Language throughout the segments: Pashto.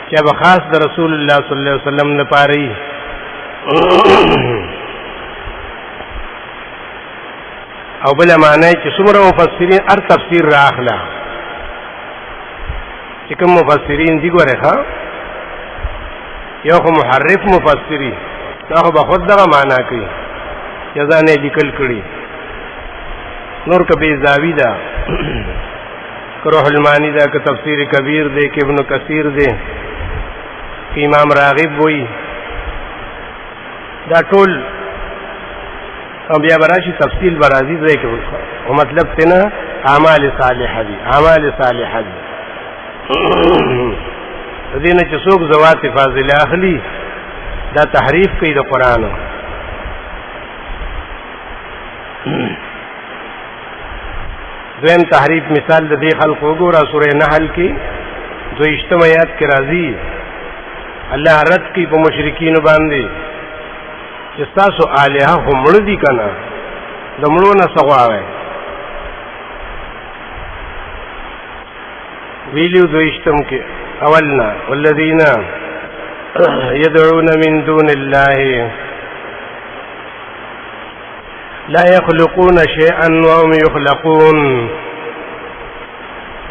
چې به خاص د رسول الله صلی الله علیه وسلم لپاره او بل معنی چې څومره مفسرین هر تفسیر راخلا چې کوم مفسرین دي ګوره ها یو خو محرف مفسری دا خو به خود دغه معنا کوي چې ځان یې لیکل کړي نور کبی زاوی دا روح المانی دا که تفسیر کبیر دے کہ ابن کثیر دے کہ امام راغب وئی دا ټول او بیا براشي تفصیل برازي دی کې او مطلب تینا اعمال صالحه دي اعمال صالحه دي دینه چې څوک زوات فاضله اخلي دا تحریف کوي د قران دویم تحریف مثال د دې خلق وګوره سورې نحل کې 2 آیات کې راځي الله رد کوي په مشرکین باندې چې تاسو الها هم مړ دي کنه د مړو نه سغواوي ویلو 2 کې اولنا والذین يدعون من دون الله لا يخلقون شيئا وهم يخلقون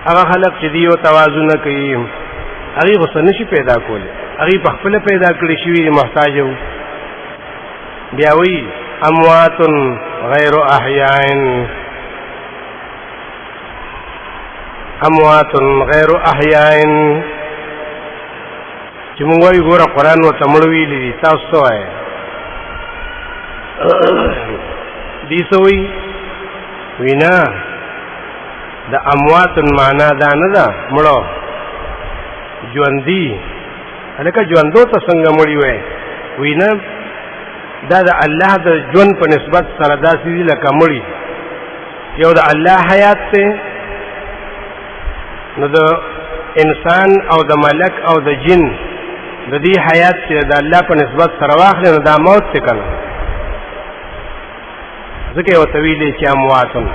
هغه خلق چې دیو توازن کوي هغه غوسه نشي پیدا کولی هغه په خپل پیدا کړی شوی محتاج وو بیا وی اموات غیر احیاء اموات غیر احیاء چې موږ وی ګوره قران و تمړوي لري تاسو وای دی سوی وینا د اموات معنا دا نه ده مړو ژوندۍ الکه ژوندو ته څنګه مړی وای وینا دا د الله د ژوند په نسبت سره داسې لکه مړی یو د الله حیات ته نو د انسان او د ملک او د جن د دې حیات چې د الله په نسبت سره واخلې نو دا موت څه کنه ځکه یو طویلې چې امواتن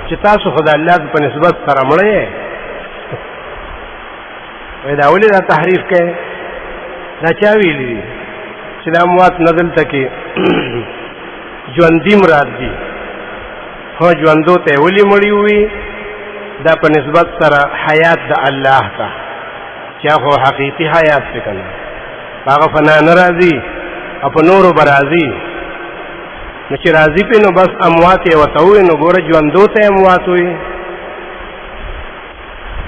چې تاسو خدای الله په نسبت سره مړې وای دا ولې دا تحریف کوي دا چا ویلي چې د اموات نزل تکي ژوندۍ مراد دي هو ژوندو ته ولې مړی وي دا په نسبت سره حیات د الله ته چې هغه حقيقي حیات څه کنه هغه فنا ناراضي او په نورو برازي نو چې راضي په نو بس اموات یې وتوي نو ګوره ژوندو ته اموات وي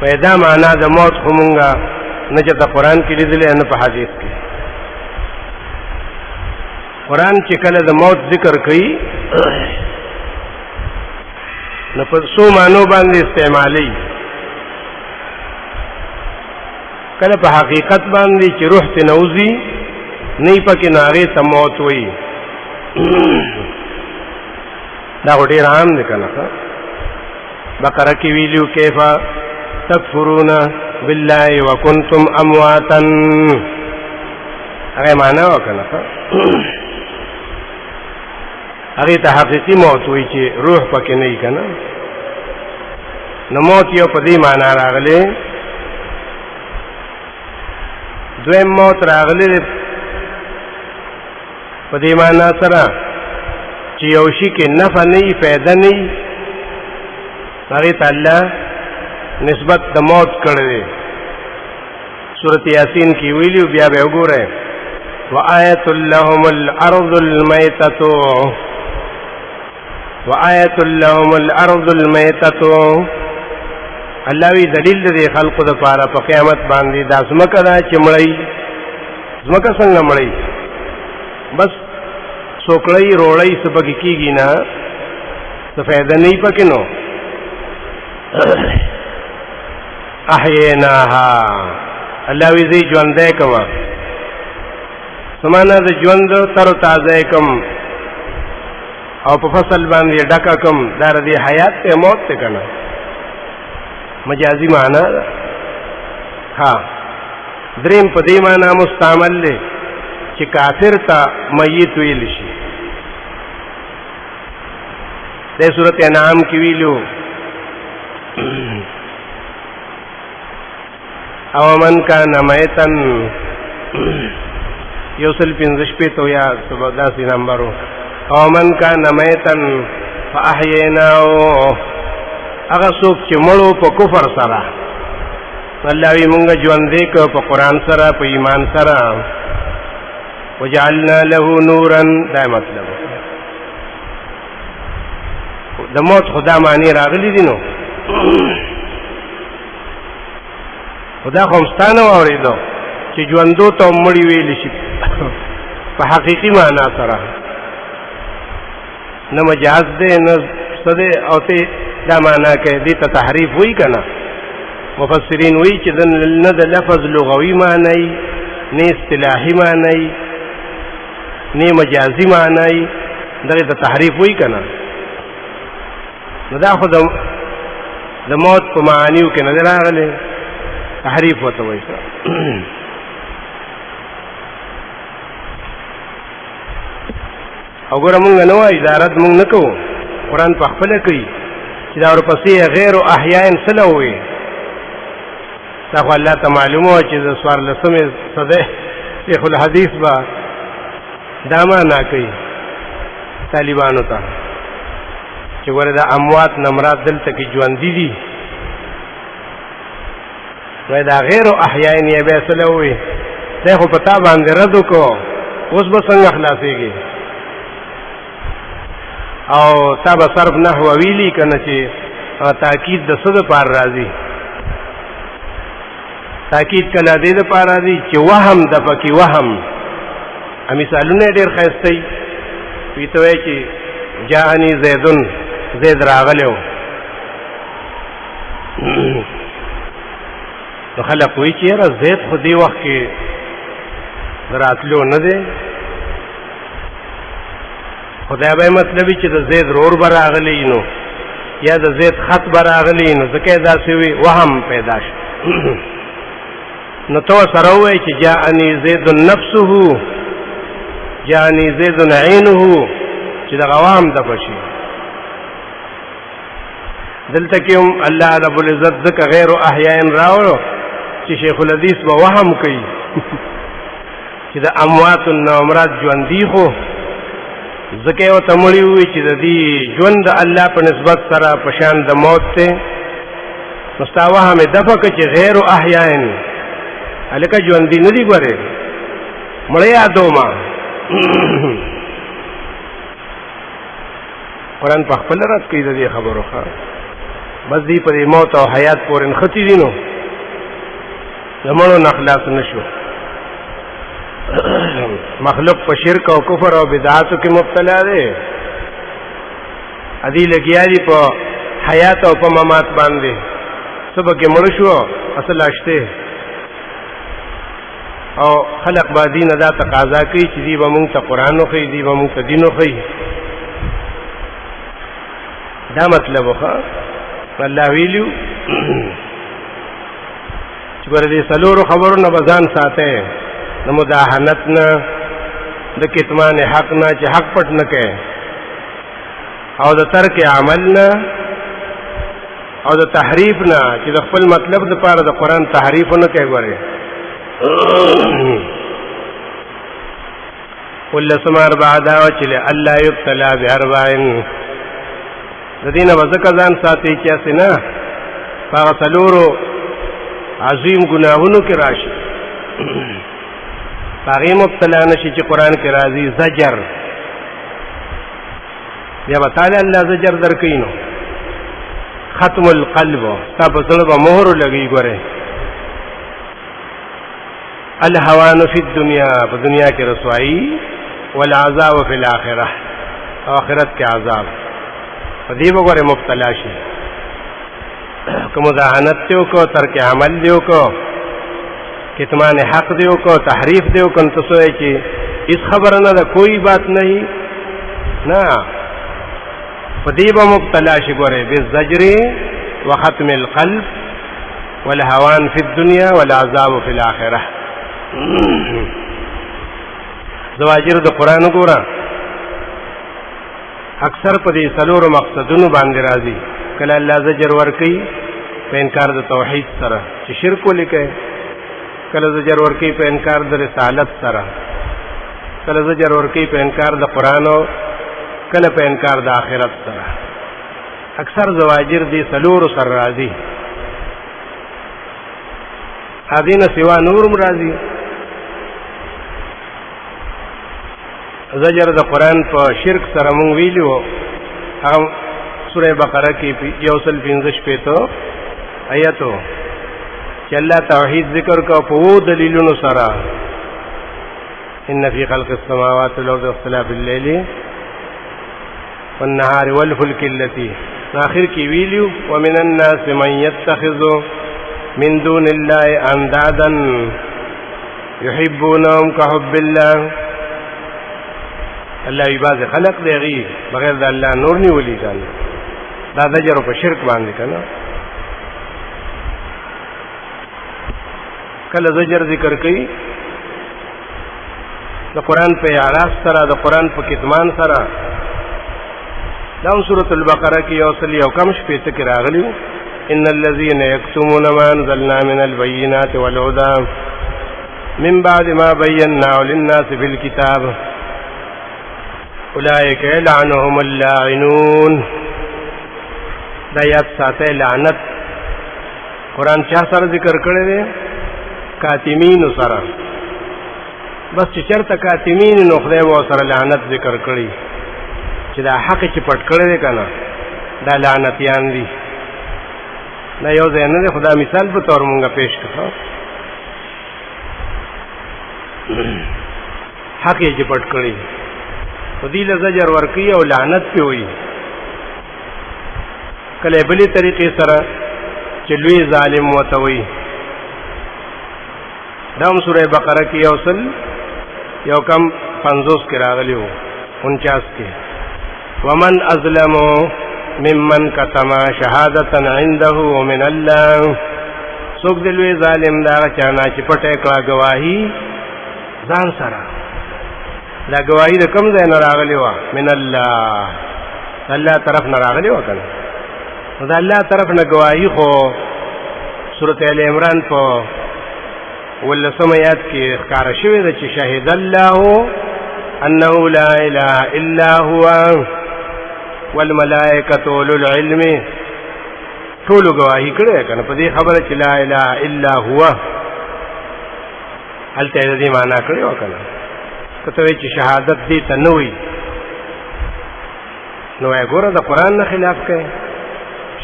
پیدا معنا د موت همونګه نه چې د قران کې لیدلې نه په حدیث کې قران چې کله د موت ذکر کوي نو په څو معنی باندې استعمالي کله په حقیقت باندې چې روح ته نوزي نه پکې ناره ته موت وي دا ډېر عام دي کنه بقره کې ویلو کیفا تکفرون بالله وکنتم امواتا هغه معنا وکنه هغه ته حقيقي موت وي چې روح پکې نه وي کنه نو موت یو په دې معنا راغله دویم موت راغله په دې معنا سره چې یو شي کې نفع نه وي فائدہ نه وي هغه ته الله نسبت د موت کړی سورۃ یاسین کې ویلو بیا به وګورئ وآیۃ لهم الارض المیتۃ وآیۃ لهم الارض المیتۃ الله وی دلیل دې خلقو د پاره په قیامت باندې د ازمکه دا چې مړی ازمکه څنګه مړی بس سوکړی روړی سبق کیږي نه څه فائدہ نه پکې نو احیناها الله وی زی ژوندې کما سمانا د ژوند تر تازه کم او په فصل باندې ډکا کم دار دی حیات ته موت ته کنه مجازي معنا ها دریم په دې معنا مستعمل له چې کافر ته میت ویل شي د سورۃ انعام کې ویلو او من کان میتن یوصل پنځه شپې تو یا داسې نمبرو او من کان میتن فاحییناه هغه څوک چې مړو په کفر سره الله وی مونږ ژوندې کو په قران سره په ایمان سره وجعلنا له نورا دا مطلب د موت خدا معنی راغلی دي نو خدا خومستانه اوریدو چې ژوندو ته مړی ویل شي په حقيقي معنا سره نه مجاز ده نه صده او ته دا معنا کې دي ته تحریف وی کنه مفسرین وی چې نه د لفظ لغوي معنی نه اصطلاحي معنی نه مجازي معنی دغه ته تحریف وی کنه نو دا خو د موت په معنیو کې نه راغلی تحریف وته وایي او ګوره مونږ نه وایي عبارت مونږ نه کوو قرآن په خپله کوي چې دا ورپسې غیر احیاء سله ووایي دا خو الله ته معلومه وه چې د څوارلسمې صدۍ شیخ الحدیث به دا معنا کوي طالبانو ته چې ګوره دا اموات نمرات دلته کې ژوندي دي نو دا غیر احیاء یې بیا سله ووایي دی خو په تا باندې رد وکړو اوس به څنګه خلاصېږي او تا به صرف نحو ویلی کنه چې تاکید د څه دپاره راځي تاکید کله دې دپاره راځي چې وهم د پکې وهم مثالونه ډېر ښایسته وي وي ته وایي چې جاءني زیدن زید راغلی و نو خلق وایي چې یاره زید خو دې وخت کې راتلو نه دی خدای به مطلب چې د زید رور براغلی نو یا د زید خط براغلی نو ځکه داسې وي وهم پیدا شو نو تو سره وایي چې جاءني زید نفسه جاءني زید عینه چې د غوام د بشي دلته کې هم الله رب العزت ذکر غیر احیاء راوړو چې شیخ الحدیث به وهم کوي چې د اموات النومرات ژوندي خو ځکه یو ته مړي وي چې د دې ژوند د الله په نسبت سره په شان د موت دی نو ستا وهم یې دفع کړه چې غیر احیاء هلکه ژوندي نه دي ګورې مړه یادومه قرآن په خپل رد کوي د دې خبرو ښه بس دی په دې موت او حیات پورې نښتي دي نو د مړو نه خلاص نه شو مخلوق په شرک او کفر او بدعاتو کې مبتلا دی ادي لګیا دي په حیات او په ممات باندې سبا کې مړ شو اصل اشته او خلق با دین ادا تقاضا کوي چې دی به مونږ ته قرآن وښیي دی به مونږ ته دین وښیي دا مطلب وخه الله ویلو چې ګوره دې څلورو خبرو نه به ځان ساته د مداهنت نه د کتمان حق نه چې حق پټ نه کوي او د ترک عمل نه او د تحریف نه چې د خپل مطلب دپاره د قرآن تحریف نه کوي ګورې ولسم اربع دعوه چې الله یبتلا باربعین د دې نه به ځکه ځان ساتي چې هسې نه په هغه څلورو عظیم ګناهونو کې راشي هغې مبتلا نشي چې قرآن کې راځي زجر بیا به تعالی الله زجر درکوي نو ختم القلب ستا په زړه به مهر لګي ګورې الهوان فی الدنیا په دنیا کې رسوایی والعذاب فی الاخره او آخرت کې عذاب په دې به ګورې مبتلا شي که مداهنت دې وکړو ترک عمل دې وکړو کتمان حق دې وکړو تحریف دې وکړو نو ته څه وایې چې هېڅ خبره نه ده کوئی بات نہیں نه په دې به مبتلا شي ګورې بالزجر وختم القلب والهوان فی الدنیا والعذاب فی الاخره زواجر د قرآن ګوره اکثر په دې څلورو مقصدونو باندې راځي کله الله زجر ورکوي په انکار د توحید سره چې شرک ولیکي کله زجر ورکی په انکار د رسالت سره، کله زجر ورکی په انکار د قرآن او کله په انکار د آخرت سره. اکثر زواجر دي سلور سر راځي، هذه نه سوا نور راځي. زجر د قرآن په شرک سره مونږ ویلو، هغه سورہ بقره کې 115 آیاتو چې الله توحید ذکر کو په وو دلیلونو سره. ان فی خلق السماوات والارض واختلاف الليل والنهار والفلك التي اخر کې ویلو ومن الناس من يتخذ من دون الله اندادا يحبونهم كحب الله. الله عباد خلق دی غي بغیر د الله نور نی ولي ځان دا زجر په شرک باندې کنه. کله زجر ذکر کوي د قرآن په اعراض سره، د قرآن په کتمان سره. دا سورۃ البقره کې یو کم شپې کې راغلی ان الذين يكتمون ما انزلنا من البينات والهدى من بعد ما بيناه للناس في الكتاب اولئك يلعنهم اللاعنون. دا یاد ساته لعنت قرآن چا سره ذکر کړی دی؟ کاتمین سره. بس چې چرته کاتمین نو خدای و سره لعنت ذکر کړی چې دا حق چې پټ کړی دی کنه دا لعنتیان دي. دا یو ځای نه دی، خدا مثال په تور مونږه پیش کړو. حق چې پټ کړی خدای له زجر ورکی او لعنت پی وي. کله بلی طریقې سره چې لوی ظالم وتوي. دا سورہ بقره کې یو کم 50 کې راغلی وو 49 کې ومن ازلم ممن كتم شهادة عنده من الله. څوک دی لوی ظالم دا چانا چې پټه کړه گواہی ځان سره. دا گواہی د کوم ځای نه راغلی و؟ من الله، الله طرف نه راغلی و کنه. دا الله طرف نه گواہی خو سورۃ ال عمران په ولسم آیات کې ښکار شوی د چې شهد الله انه لا اله الا هو والملائکه اولو العلم. ټول گواہی کړي کنه په دې خبره چې لا اله الا هو. هلته دې معنا کړی وکنه کته چې شهادت دې ته نه وي نو یې ګوره د قران نه خلاف کوي.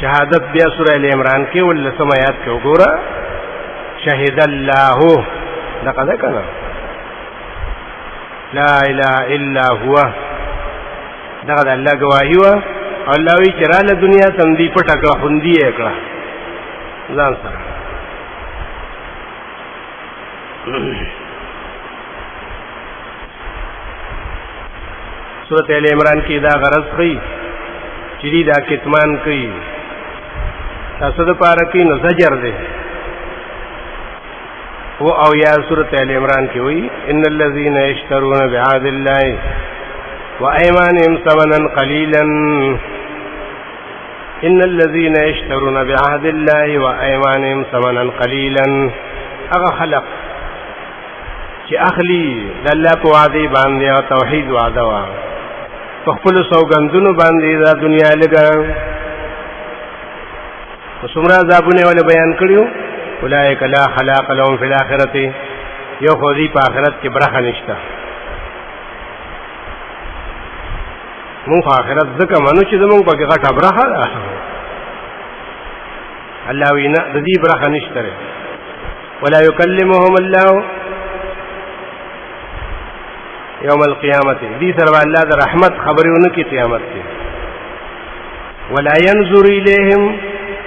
شهادت بیا سورہ ال عمران کې ولسم آیات کې وګوره شهد الله دغه کنه لا اله الا هو. دغه الله گواہی وا او الله وی چې را له دنیا تم دی پټه کړه خوندې کړه ځان سره. سورۃ ال عمران کې دا غرض کوي چې دا کتمان کوي تاسو د پاره کې نو زجر دی. وہ او یا سورۃ ال عمران کی ہوئی ان الذين يشترون بعهد الله وايمانهم ثمنا قليلا ان الذين يشترون بعهد الله وايمانهم ثمنا قليلا. اغه خلق چې اخلي د الله په وعده باندې او توحید وعده وا په خپل سوګندونو باندې د دنیا لګا وسمرا ذابونه ول بیان کړیو اولئک لا خلاق لهم فی الاخرة. یو خودی په آخرت کې برخه نشته. مونږ آخرت ځکه منو چې زمونږ په کې غټه برخه ده. الله وینا د دې برخه نشته. ولا یکلمهم الله یوم القیامت. دې سره الله د رحمت خبرونه کې قیامت کې. ولا ينظر الیهم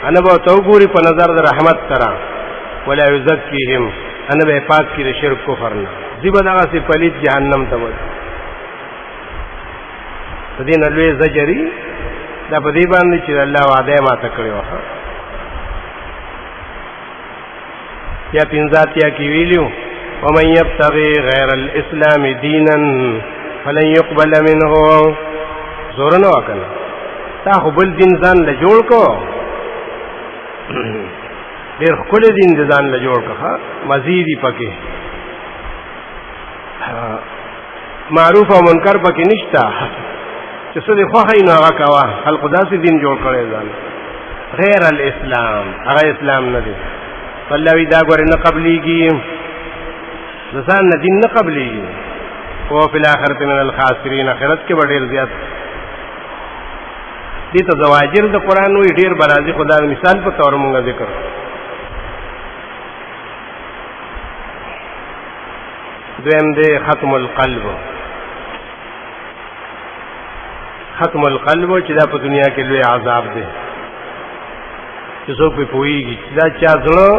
انا به توګوري په نظر د رحمت سره. ولا یزکیهم انا به پاک کی د شرک کفر نه. زیبا دغه سي پلید جهنم ته وځي. دې نه لوی زجری دا په دې باندې چې الله وعده ماته کړی و. یا پنځاتیا کې ویلو ومن يبتغي غير الاسلام دينا فلن يقبل منه. زور نه وکنه تا خو بل دین ځان له جوړ کو ډېر ښکلی دین د ځان له جوړ کړه، مزیدي پکې معروف او منکر پکې نشته، چې څه دې خوښوي نو هغه کوه. خلقو داسې دین جوړ کړی ځان غیر الاسلام، هغه اسلام نه دی. الله وی دا ګورې نه قبلیږي، د ځان نه دین نه قبلیږي. او فی الاخرة من الخاسرین، آخرت کې به ډېر زیات دې ته زواجر د قرآن وی ډېر برازي. خدا د مثال په تور مونږ ذکر دویم دی ختم القلب. ختم القلب چې دا په دنیا کې لوی عذاب دی، چې څوک پې پوهېږي چې دا چا زړه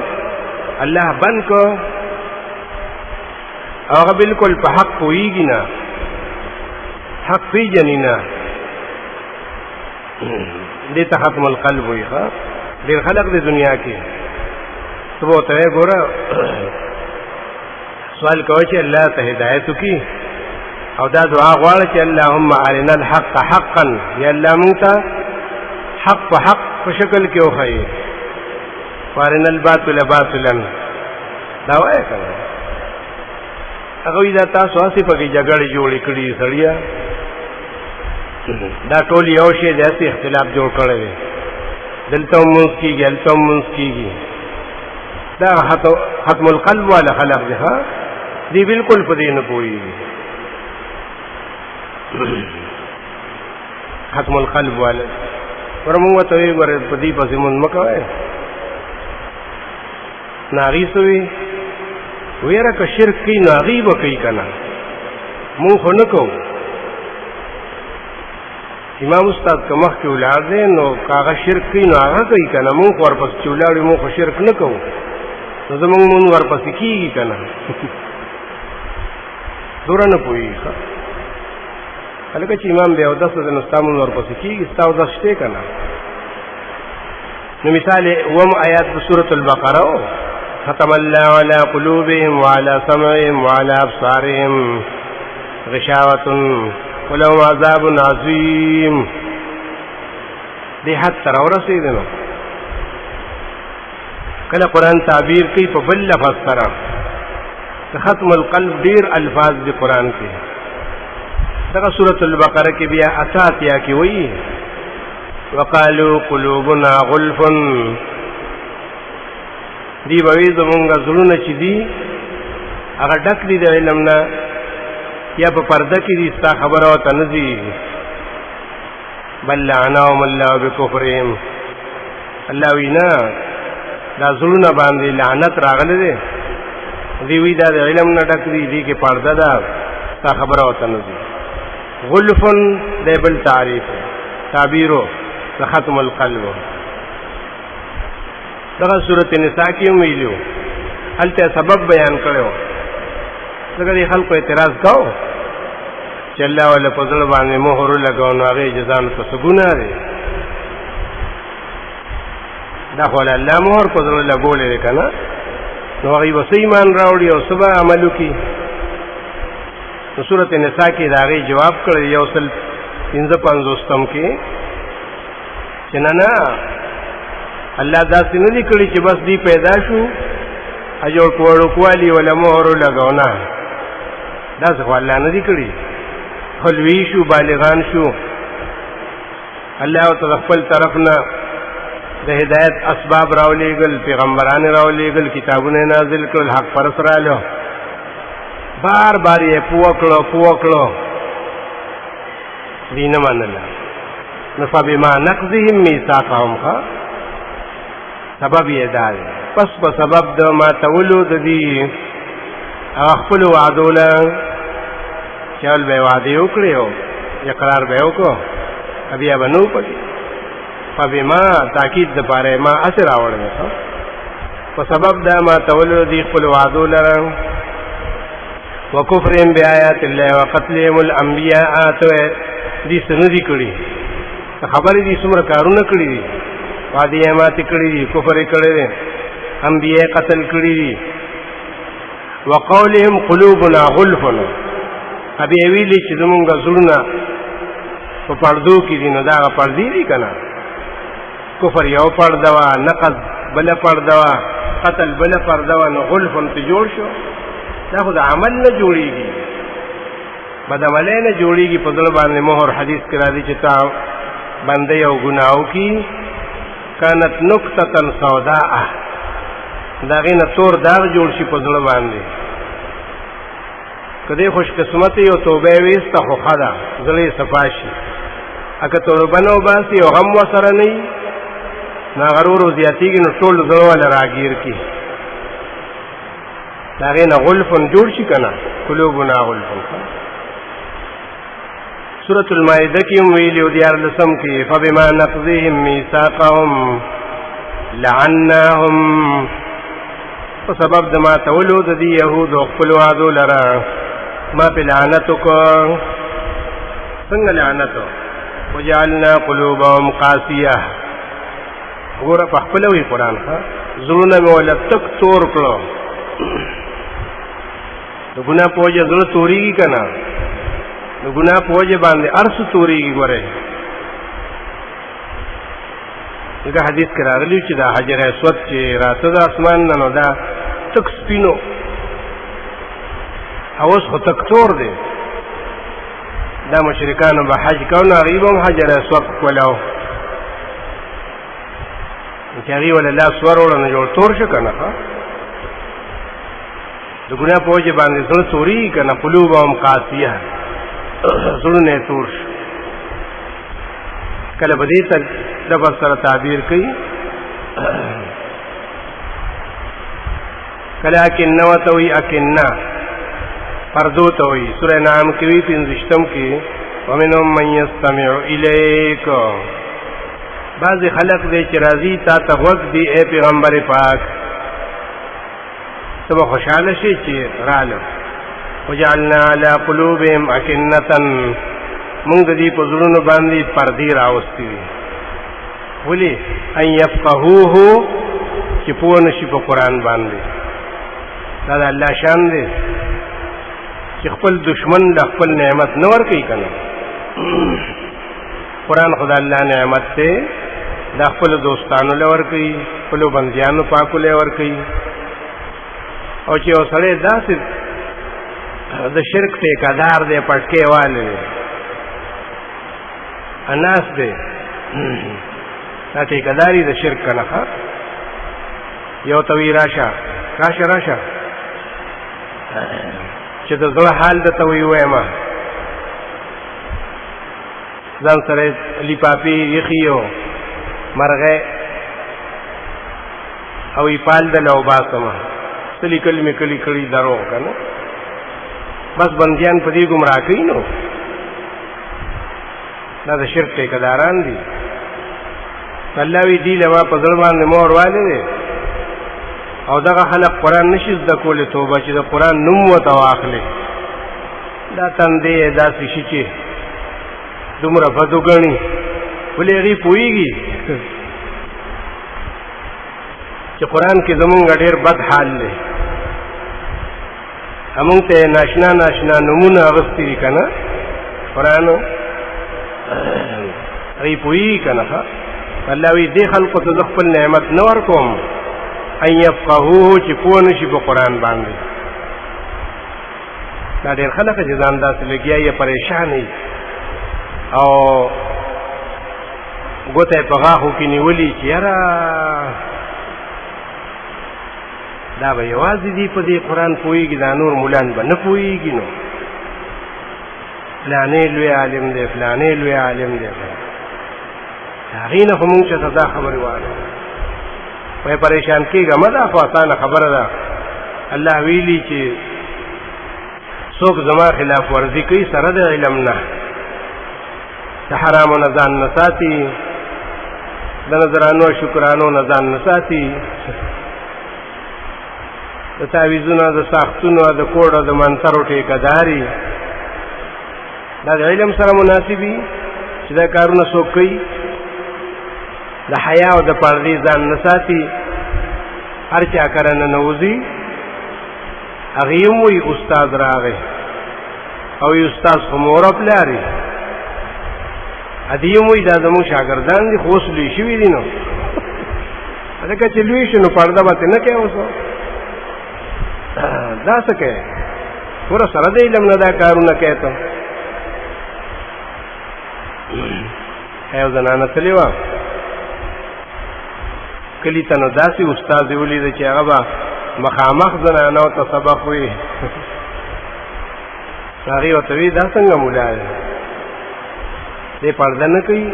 الله بند کو او هغه بالکل په حق پوهېږي نه، حق پیژني نه، دې ته ختم القلب وایي. ډېر خلق دی دنیا کې ته به ورته وایې ګوره سوال کوه چې الله ته هدایت وکړي او دا دعا غواړه چې اللهم ارنا الحق حقا، یا الله مونږ ته حق په حق په شکل کې وښیي، وارنا الباطل باطلا، دا وایه که نه. هغه وایي دا تاسو هسې پکې جګړې جوړې کړي سړیه، دا ټول یو شی دی، هسې اختلاف جوړ کړی دی، دلته هم مونځ کېږي هلته هم مونځ کېږي. دا ختم القلب والا خلق دی. دی بالکل په دې نه پوهېږي. ختم القلب والا ور مونږ ته وایي ګوره په دې پسې مونځ مه کوئ. نو هغې څه وي ویره که شرک کوي نو هغې به کوي که نه، مونږ خو نه کوو. امام استاد که مخکې ولاړ دی نو که هغه شرک کوي نو هغه کوي که نه، مونږ خو ورپسې چې ولاړ وي مونږ خو شرک نه کوو، نو زمونږ مونږ ورپسې کېږي که نه. دوره نه پوهېږي هلکه چې امام بې اودسه دی نو ستا مونږ ورپسې کېږي، ستا اودس شته که نه. نو مثال اووم آیات په سورة البقره و ختم الله علی قلوبهم وعلى سمعهم وعلى ابصارهم غشاوة ولهم عذاب عظیم. دې حد ته راورسېدی. نو کله قرآن تعبیر کوي په بل لفظ سره، ختم القلب ډېر الفاظ دي قرآن کې. دغه سورة البقره کې بیا 88 کې وایي وقالوا قلوبنا غلف، دی به وایي زمونږ زړونه چې دي هغه ډک دي د علم نه، یا په پرده کې دي ستا خبره ورته نه ځي. بل لعنهم الله بکفرهم، الله وایي نه دا زړونه باندې لعنت راغلی دی، دی وایي دا د علم نه ډک دي، دې کې پرده ده ستا خبره ورته نه ځي. غلفن دی بل تعریف تعبیرو د ختم القلب. دغه سورۃ النساء کې هم ویلو، هلته سبب بیان کړو. ځکه دې خلکو اعتراض کاوه چې الله والا په زړه باندې مهر لګاو نو هغې جزا نو ته څه ګناه دی؟ دا خو الله مهر په زړه لګولی دی که نه، نو هغوی به څه ایمان راوړي او څه به عمل وکړي. نو سورۃ النساء کې د هغې جواب کړی 155 کې چې نه نه الله داسې نه دي کړي چې بس دی پیدا شو اجوړ کوړکوالي ولا مهر لګاو، نه داسې خو الله نه دي کړي. خلوي شو بالغان شو، الله ته د خپل طرف نه د هدایت اسباب راولېږل، پیغمبران راولېږل، کتابونه نازل کړل، حق پرس رااله، بار بار یې پوه کړو دې نه منله. نو فبما نقضهم میثاقهم، سبب یې دا دی پس په سبب د ماتولو د دې هغه خپلو وعدو له چې اول به یې وعدې وکړې او اقرار به یې وکړو بیا به نه و پکې. فبما تاکید دپاره ما هسې راوړی دی په سبب د ماتولو د دې خپلو وعدو لره وکفرهم بآیات الله وقتلهم الانبیاء، ته دې څه نه دي کړي، خبرې دي څومره کارونه کړي دي، وعدې یې ماتې کړي دي، کفر یې کړی دی، انبیاء قتل کړي دي. وقولهم قلوبنا غلف، بیا ویلي چې زمونږ زړونه په پردو کې دي، نو دا هغه پردې دي که نه؟ کفر یو پرده وه، نقض بله پرده وه، قتل بل پرده و نو غلفن تی جوړ شو دا خو د عمل نه جوړیږي بدعملی نه جوړیږي په زړه باندې مهر حدیث کې راځي چې تا بنده یو ګناو کی کانت نکتة سوداء دا غي نه تور داغ جوړ شي په زړه باندې کدی خوش قسمت یو توبه ویسته خو خدا زړه صفاشي اګه توبه نو باسي او هم وسره نه نا غرور زیاتیږي نو ټول زړه ولا راګیر کی دا غي نه غلفن جوړ شي کنه قلوبنا غلفن سورة المائدہ کی ویلیو دیار لسم کی فبما نقضهم میثاقهم لعناهم فسبب دما تولو دی یهود خپل وعدو لرا ما په لعنتو کو څنګه لعنتو وجعلنا قلوبهم قاسیه وګوره په خپل وی قران ها زړونه مولا تک تور کړو د ګنا پوجا زړه توريږي کنه د ګنا پوجا باندې ارس توريږي ګوره دا حدیث کې راغلی چې دا حجر اسود چې راته د اسمان نه دا تک سپینو اوس خو تک تور دی دا مشرکانو به حج کوي غریبهم حجر اسود کولاو چې هغه ولا لا سور ورنه جوړ تور شو کنه د ګنا په وجه باندې زړه توري کنه قلوبهم قاسیه زړه نه تور کله به دې ته د سره تعبیر کوي کله کې نو ته وي اکنا پردو ته وي سورہ نام کې وی پنځشتم کې ومنهم من يستمع اليك بعض خلق دې چې راضي تا ته وخت دی اے پیغمبر پاک سبا خوشاله شي چې رالو وجعلنا على قلوبهم اكنة موږ دې په زړونو باندې پردي راوستي ولي ان يفقهوه چې په نشي په قران باندې دا الله شان دی چې خپل دشمن د خپل نعمت نور کوي کنه قران خدای الله نعمت ته د خپل دوستانو لور کوي خپل بنديانو پاکو لور کوي او چې اوسړه داسې د شرک ټیکادار دی پټکي والے اناس دی دا ټیکاداری د شرک کنه یو توی راشه چې د زړه حال د توي وایم ځان سره لیپاپی یخیو مرغه او یپال د لو باسمه سلی کلمه کلی کړي درو کنه بس بنديان په دې گمراه کوي نو دا د شرک ټیکداران دي الله وی دی لما په ځل باندې مور والے او دغه خلق قران نشي د کول توبه چې د قران نوم وته واخلي دا تندې دا شي چې دومره فدوګنی ولېږي پويږي چې قران کې زمونږ ډېر بد حال دی همون ته ناشنا نمونه اغسطی کنه قرآن ای پوئی کنه الله وی دی خلقو ته خپل نعمت نور کوم ان يفقهوه چې پوه نشي په قرآن باندې دا ډېر خلک چې ځان داسې لګیا یې پریشان او ګوته په غاښو کې نیولي چې یاره دا به یوازې دی په دې قرآن پوهېږي دا نور مولان به نه پوهېږي نو فلانې لوی عالم دی فلانې لوی عالم دی د هغې نه خو مونږ چېته دا خبرې وایو وایي پریشان کېږه مه دا خو اسانه خبره ده الله ویلي چې څوک زما خلاف ورزي کوي سره د علم نه د حرامو نه ځان نه ساتي د نظرانو شکرانو نه ځان نه ساتي د تعویذونو د ساختونو د کوډو د منترو ټیکداري دا د علم سره مناسبي چې دا کارونه څوک کوي د حیا او د پردې ځان نه ساتي هر چا کرنه نوځي هغه یې وایي استاد راغی او یې استاد خو مور پلاري ادي یې وایي دا زموږ شاګردان دي خو اوس لوی شوي دي نو لکه چې لوی شي نو پرده به نه کوي اوس دا څه کوي پوره سره د علم نه دا کارونه کوي ته یو زنانه تللی وه کلي ته نو داسې استاد یې ولیده چې هغه به مخامخ زنانو ته سبق وي هغې ورته وي دا څنګه مولا دی دی پرده نه کوي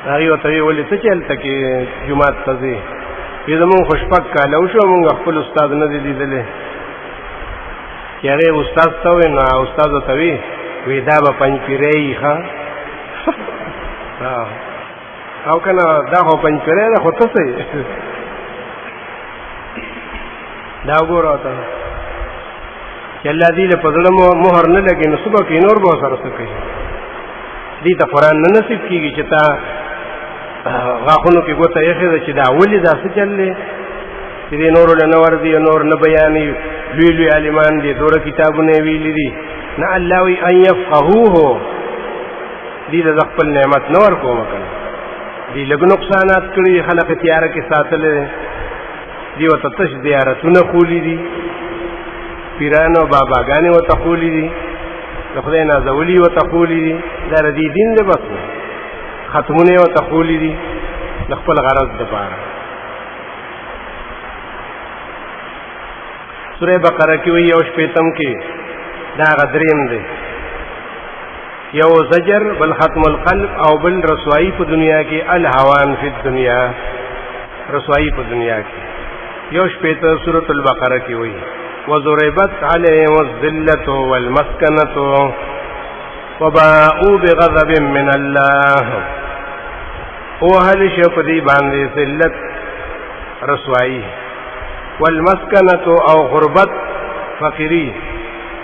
هغې ورته وي ولې ته چې هلته کې جومات ته ځې وي زمونږ خو شپږ کاله وشو مونږ خپل استاد نه دی لیدلی چې هغې استاد ته ووایي نو استاد ورته وي وی دا به پنجپیری وي ښه او که نه دا خو پنجپیری ده خو ته څه یې دا وګوره ورته چې الله دې له په زړه مهر نه لګي نو څه به کوي نور به ورسره څه کوي دې ته قرآن نه نصیب کېږي چې تا غاښونو کې ګوته ایښې ده چې دا ولې دا څه چل دی چې دې نورو له نه ورځي نور نه بیانوي لوی لوی عالمان دي دوره کتابونه یې ویلي دي نه الله وی ان یفقهوه دې له خپل نعمت نه ورکوم کنه دې لږ نقصانات کړي خلک تیاره کې ساتلې دې ورته تش زیارتونه خولی دي پیرانو باباګانې ورته خولی دي د خدای نازولي ورته خولی دي دا د دې دین دی بس ختمونه ورته خولی دي د خپل غرض دپاره سورہ بقره کې وایي یو شپېتم کې دا غدریم دی یو زجر بل ختم القلب او بل رسوائی په دنیا کې الهوان فی الدنیا رسوائی په دنیا کې یو شپېته سورۃ البقره کې وایي وضربت علیهم الذلة والمسکنة وباءوا بغضب من الله وهل شپدی باندې ذلت رسوائی والمسکنة او غربت فقری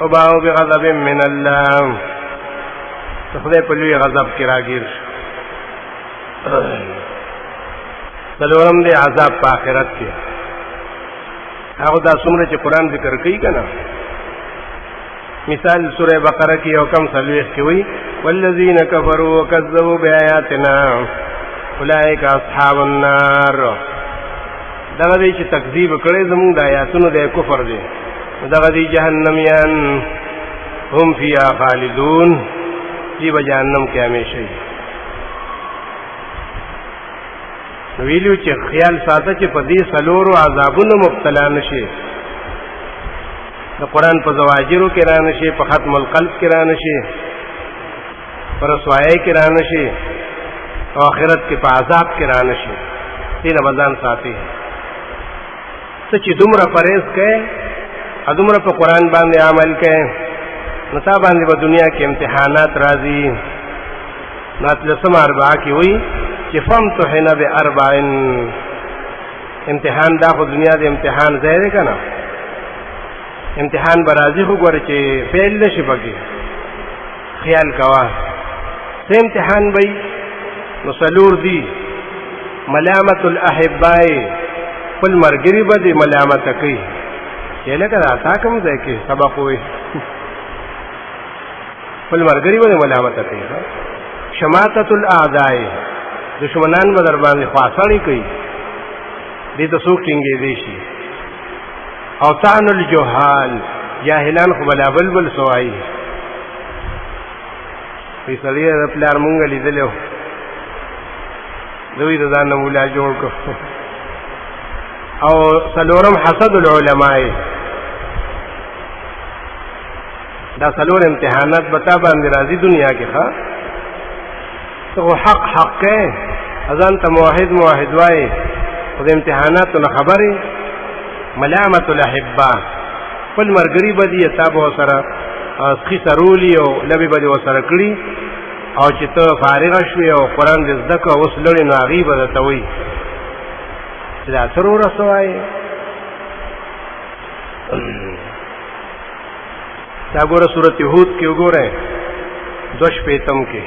وباءوا بغضب من الله خدای په لوی غضب کې راګیر څلورم دی عذاب په آخرت کې هغه دا څومره چې قرآن ذکر کوي که نه مثال سورہ بقره کې یو کم څلوېښت کې وایي والذین کفروا وکذبوا بآیاتنا اولئک اصحاب النار دغه دی چې تکذیب کړی زمونږ د آیاتونو د کفر دی دغه دی جهنمیان هم فیها خالدون دی به جهنم کې همیشه وي ویلو چې خیال ساته چې په دې څلورو عذابونو مبتلا نشي د قرآن په زواجرو کې را نشي په ختم القلب کې را نشي په رسوایۍ کې را نشي او آخرت کې په عذاب کې را نشي دې نه به ځان ساتي ته چې دومره پرهیز کوې او دومره په قرآن باندې عمل کوې نو تا باندې به دنیا کې امتحانات راځي نو اتلسم اربعه کې وایي چې فامتحن باربع امتحان دا خو دنیا د امتحان ځای دی که نه امتحان به راځي خو ګوره چې فیل نه شي پکې خیال کوه څه امتحان به وي نو څلور دي ملامت الاحباء خپل ملګري به دې ملامته کوي چې لکه دا تا کوم ځای کې سبق وایي خپل ملګري به دې ملامته کوي شماتة الاعداء دشمنان به در باندې خواصړې کوي دې ته څوک ټینګېدی شي او طعن الجهال جاهلان خو بلا بلبل سوایي وی سړی د پلار مونږ لیدلی و دوی د ځان نه مولا جوړ کړ او څلورم حسد العلماء دا څلور امتحانات به تا باندې راځي دنیا کې ښه ته حق حق کې اذان ته موحد وایي خو د امتحاناتو نه خبرې ملامت الاحباء خپل ملګري به دي تا به ورسره سخي سرولي او لبې به دې ورسره کړي او چې ته فارغه شوې او قرآن دې زده کړه اوس لړې نو هغې به درته وایي چې دا څه ورسه وایې دا ګوره سورت هود کې وګورئ 2 کې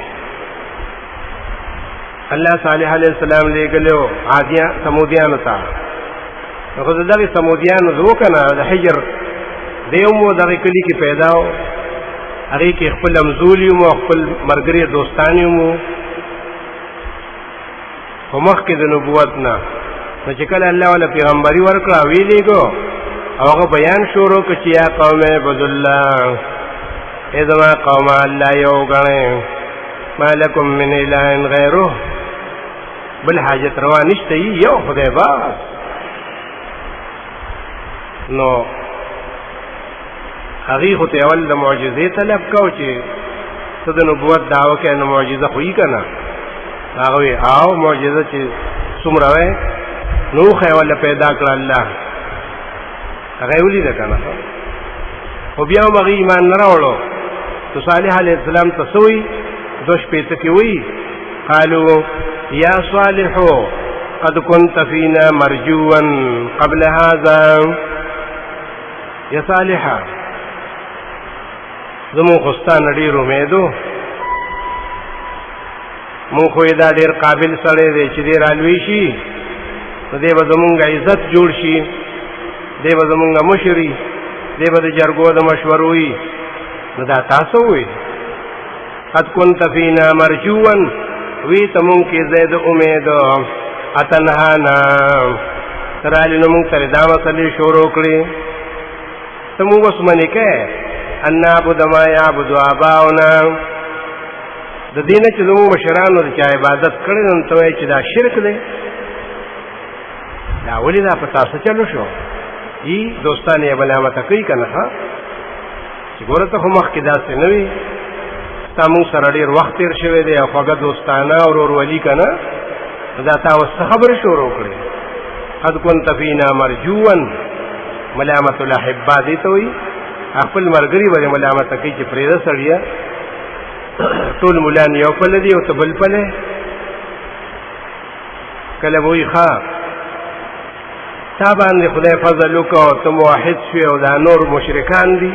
الله صالح علیہ السلام لېږلی و عادیان سمودیانو ته خو د دغې سمودیانو زه وکنه د حجر دی هم و دغې کلي کې پیدا و هغې کې خپل همزولي هم او خپل ملګري دوستان هم و خو مخکې د نبوت نه نو چې کله الله ولا پیغمبري ورکړه ویلېږو او هغه بیان شروع کړ چې یا قوم اعبدوا الله اذا قوم الله یو غنه ما لكم من اله غیره بل حاجت روا نشته یو خدای باس نو هغه خو ته اول د معجزې طلب کو چې ته د نبوت دعوه کوي نو معجزه خو یې کنه هغه وی او معجزه چې څومره وای نو خو ولا پیدا کړ الله هغه ولې ده کنه او بیا مغه ایمان نه راوړو تو صالح علیہ السلام تسوی دوش پیته کې وی قالو یا صالح قد كنت فينا مرجوا قبل هذا یا صالحا زمو خستان ډیر امیدو مون خو دا ډیر قابل سره دی چې ډیر الوی شي نو دی به زمونږ عزت جوړ شي دی به زمونږ مشري دی به د جرګو د مشوروي نو دا تاسو وي قد كنت فينا مرجوا وی تمون کې زید امید اتنهانا ترالی نو مونږ تر دا مسلې شروع کړې تمو وسمنه کې ان نعبد ما يعبد آباؤنا د دینه چې زموږ مشرانو د چا عبادت کړي نو ته چې دا شرک دی دا ولې دا په تاسو چلو شو ای دوستانه ملامت کوي کنه ها چې ګوره ته مخ کې داسې نه وي تاسو سره ډیر وخت تیر شوی دی او هغه دوستانه او ورولي کنه دا تاسو خبر شروع کړی قد كنت فينا مرجوا ملامت الاحباء دي ته وي خپل مرګري باندې ملامت کوي چې پرېدا سړیا ټول مولان یو په لدی او تبل پله کله وای ښا تا باندې خدای فضل وکاو ته موحد شوی او دا نور مشرکان دي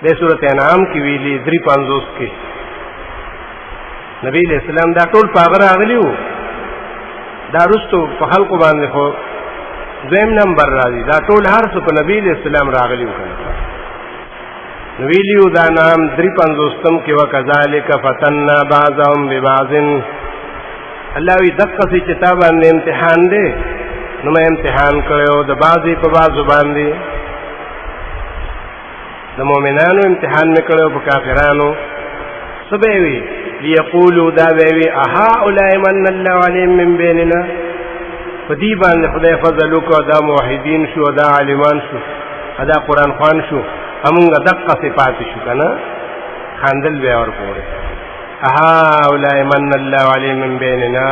د سورۃ انعام کې ویلي 350 کې نبی اسلام دا ټول پاغره اغلیو دا رستو په خلکو باندې خو دویم نمبر راځي دا ټول هر څه په نبی اسلام راغلیو کنه نبی لیو دا نام 350 کې وکذالک فتننا بعضهم ببعض الله وی دقه چې کتابه امتحان دی نو مې امتحان کړو د بعضی په بعضو باندې د مؤمنانو امتحان نکړو په کافرانو سبوي ليقولوا دا وی اها اولای من الله عليهم من بيننا فدی باندې خدای فضل وکړه دا موحدین شو دا عالمان شو دا قران خوان شو همغه دقه صفات شو کنه خاندل به اور پوره اها اولای من الله عليهم من بيننا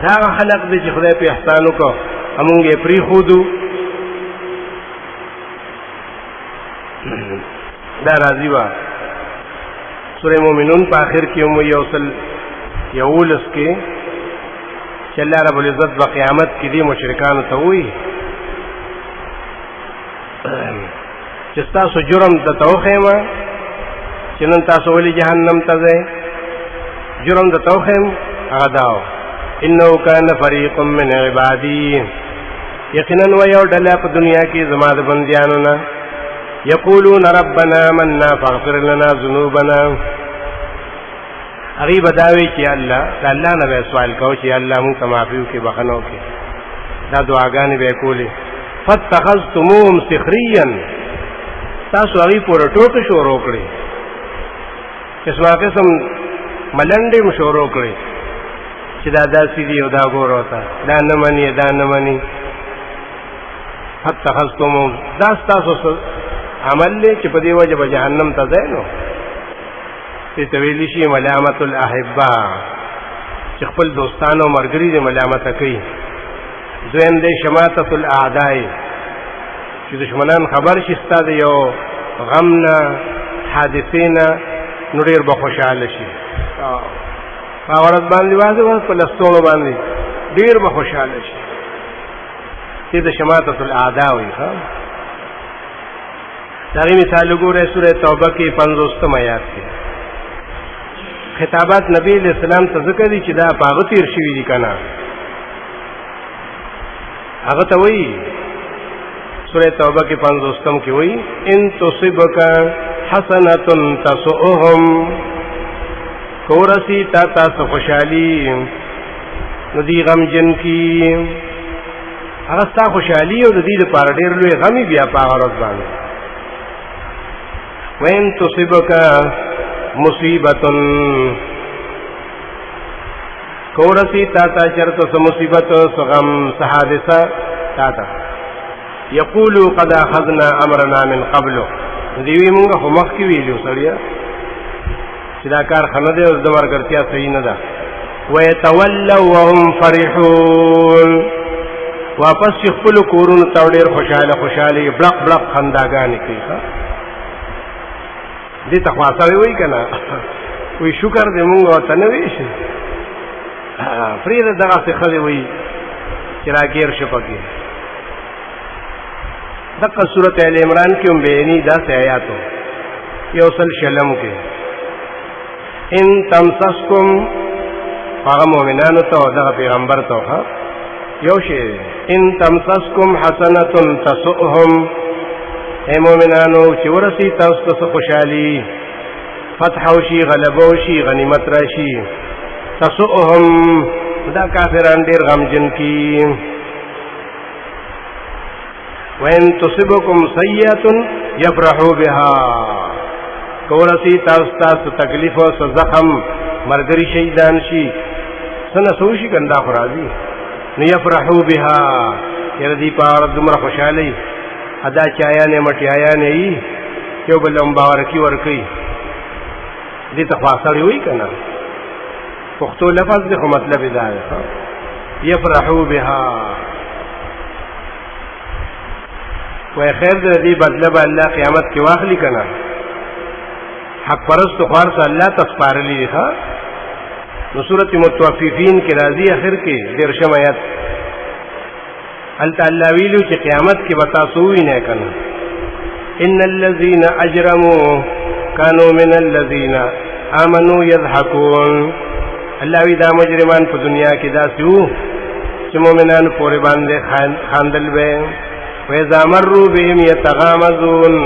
دا خلق دې چې خدای په احسان وکړه همغه پری خودو دا راضی وا سورہ مومنون په اخر کې مو یوصل یولس کې چې الله رب العزت په قیامت کې دې مشرکانو ته وایي چې تاسو جرم د توخیمه چې نن تاسو ولې جهنم ته ځئ جرم د توخیم هغه داو انه کان فریق من عبادی یقینا و یو ډله په دنیا کې زما د بندیانو نه یقولون ربنا آمنا فاغفر لنا ذنوبنا غریب داوی چې الله نه به سوال کو چې الله مون ته معافي وکړي بخنو کې دا دعاګانې به کولې فتخذتموهم سخريا تاسو هغه پور ټوکې شروع کړې قسمه قسم ملنډې شروع کړې چې دا داسې دی او دا ګور وتا دا نه مني فتخذتموهم دا تاسو عمل له چې په دی وجه به جهنم ته ځای نو چې تویل شي ملامت الاحبا چې خپل دوستانو مرګري دې ملامت کوي دویم دې شماتت الاعداء چې دشمنان خبر شي ستاسو یو غمنا حادثینا نو ډیر به خوشاله شي اورت باندې واځي په لستونو باندې ډیر به خوشاله شي دې شماتت الاعداء وي ها دغه مثال وګورئ سورۃ توبه کې 50 آیات کې خطابات نبی اسلام ته ذکر دي چې دا پاغه تیر شوی دي کنه هغه ته وایي سورۃ توبه کې 50 کې وایي ان تصبک حسنه تسؤهم کورسی تا تاسو خوشحالی نو دی غم جن کی هغه ستا خوشحالی او د دې لپاره ډېر لوی غمی بیا په هغه ورځ باندې وین تصبک مصیبتن کورسی تا تا چرته سو مصیبت سو غم سو حادثه تا تا یقولو قد اخذنا امرنا من قبل دیوی مونږ خو مخکې ویلو سړیا چې دا کار خنه دی او د مرګرتیا صحیح نه ده ويتولوا وهم فرحون واپس چې خپل کورونو ته ډېر خوشاله بلق بلق خنداګانې کوي دې ته خواصوي وایي که نه وایي شکر دې مونږ ورته نه ویشي پرېږده دغسې ښځې وایي چې راګیر شو پکې دقه صورت ال عمران کې هم بیاني داسې آیاتو یو سل شلم کې ان تمسسکم هغه مؤمنانو ته او دغه پیغمبر ته یو شی ان تمسسکم حسنة تسؤهم اے مؤمنانو چې ورسی تاسو ته خوشحالي فتح وشي غلبه وشي غنیمت راشي تسؤهم دا کافران ډېر غمجن کی وَإِن تُصِبْكُمْ سَيِّئَةٌ يَفْرَحُوا بِهَا کورسی تاسو تکلیف او زخم مرګري شهیدان شي سنه سوشي کندا خرازي نو يفرحوا بها يردي پار دمر خوشالي ادا چایا نه مټیایا نه ای یو بل مبارکي ورکي دې تخواصري وای کنه پښتو لفظ دې مطلب دا دی يفرحوا بها وای خیر دې بدله الله قیامت کې واخلي کنه حق پرست خوار سے اللہ تسپارلی لکھا نو سورت متوففین کی راضی اخر کی درشم آیت اللہ اللہ ویلو چی قیامت کی بتا سوئی نے کنا ان الذین اجرموا کانوا من الذین آمنوا یضحکون اللہ وی دا مجرمان پا دنیا کی دا سیو چی مومنان پورے باندے خاندل بے ویزا مروا بهم یتغامزون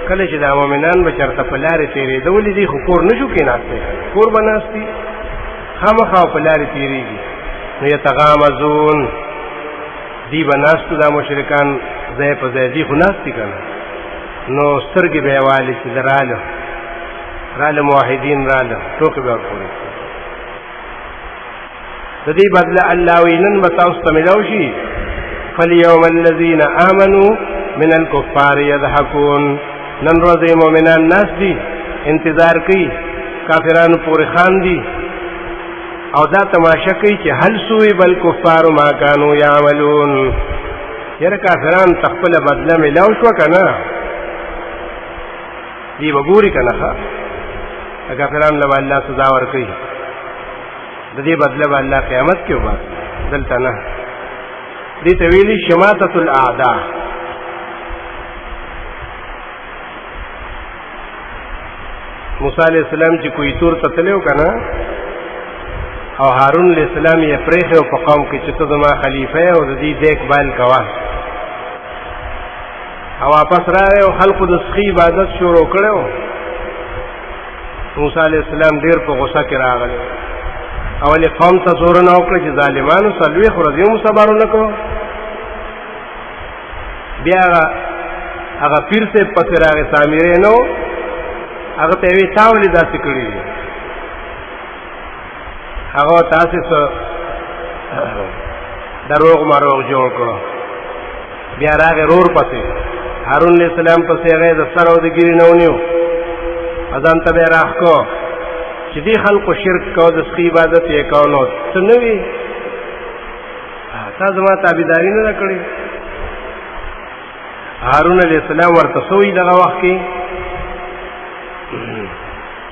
کله چې دا مؤمنان به چرته په لارې تېرېدولې دي خو کور نه شو کېناستی کور به ناستي خامخا په لارې تېرېږي نو یتغامزون دی به ناستو دا مشرکان ځای په ځای دي خو ناستي که نه نو سترګې به یې والې چې د راله موحدین راله ټوکې به ورپورې د دې بدله الله وایي نن به تاسو ته میلاو شي فالیوم الذین آمنوا من الکفار یضحکون نن روزه مومنان ناس دي انتظار کوي کافرانو پورې خان دي او دا تماشا کوي چې هل سوی بل کفار ما كانوا يعملون یره کافران تخپل بدله ملاو شو کنه دی وګوري کنه کافران له الله سزا ور کوي د دې بدله الله قیامت کې وبا دلته نه دې ته ویلي شماتة الاعداء موسی علیہ السلام چې کوی تور ته تلو کنه او هارون علیہ السلام یې پرېخه او په قوم کې چې ته زما خلیفہ او د دې دیکبال کوا او واپس راغی او خلقو د سخی عبادت شروع کړو موسی علیہ السلام ډیر په غوسه کې راغلی اولی قوم ته زور نه وکړ چې ظالمانو سلوي خورځي مو صبرونه کو بیا هغه پیر سے پس راغی سامری نو هغه ته وی تاولې داسې کړی هغه تاسو څه دروغ مروغ جوړ کړو بیا راغی رور پسې هارون علیہ السلام پسې هغه د سر او د ګیری نه ونیو اذان ته به راخ کو چې دې خلکو شرک کو د سخی عبادت یې کولو څه نه وی تاسو ما تابعداري نه کړی هارون علیہ السلام ورته سوې دغه وخت کې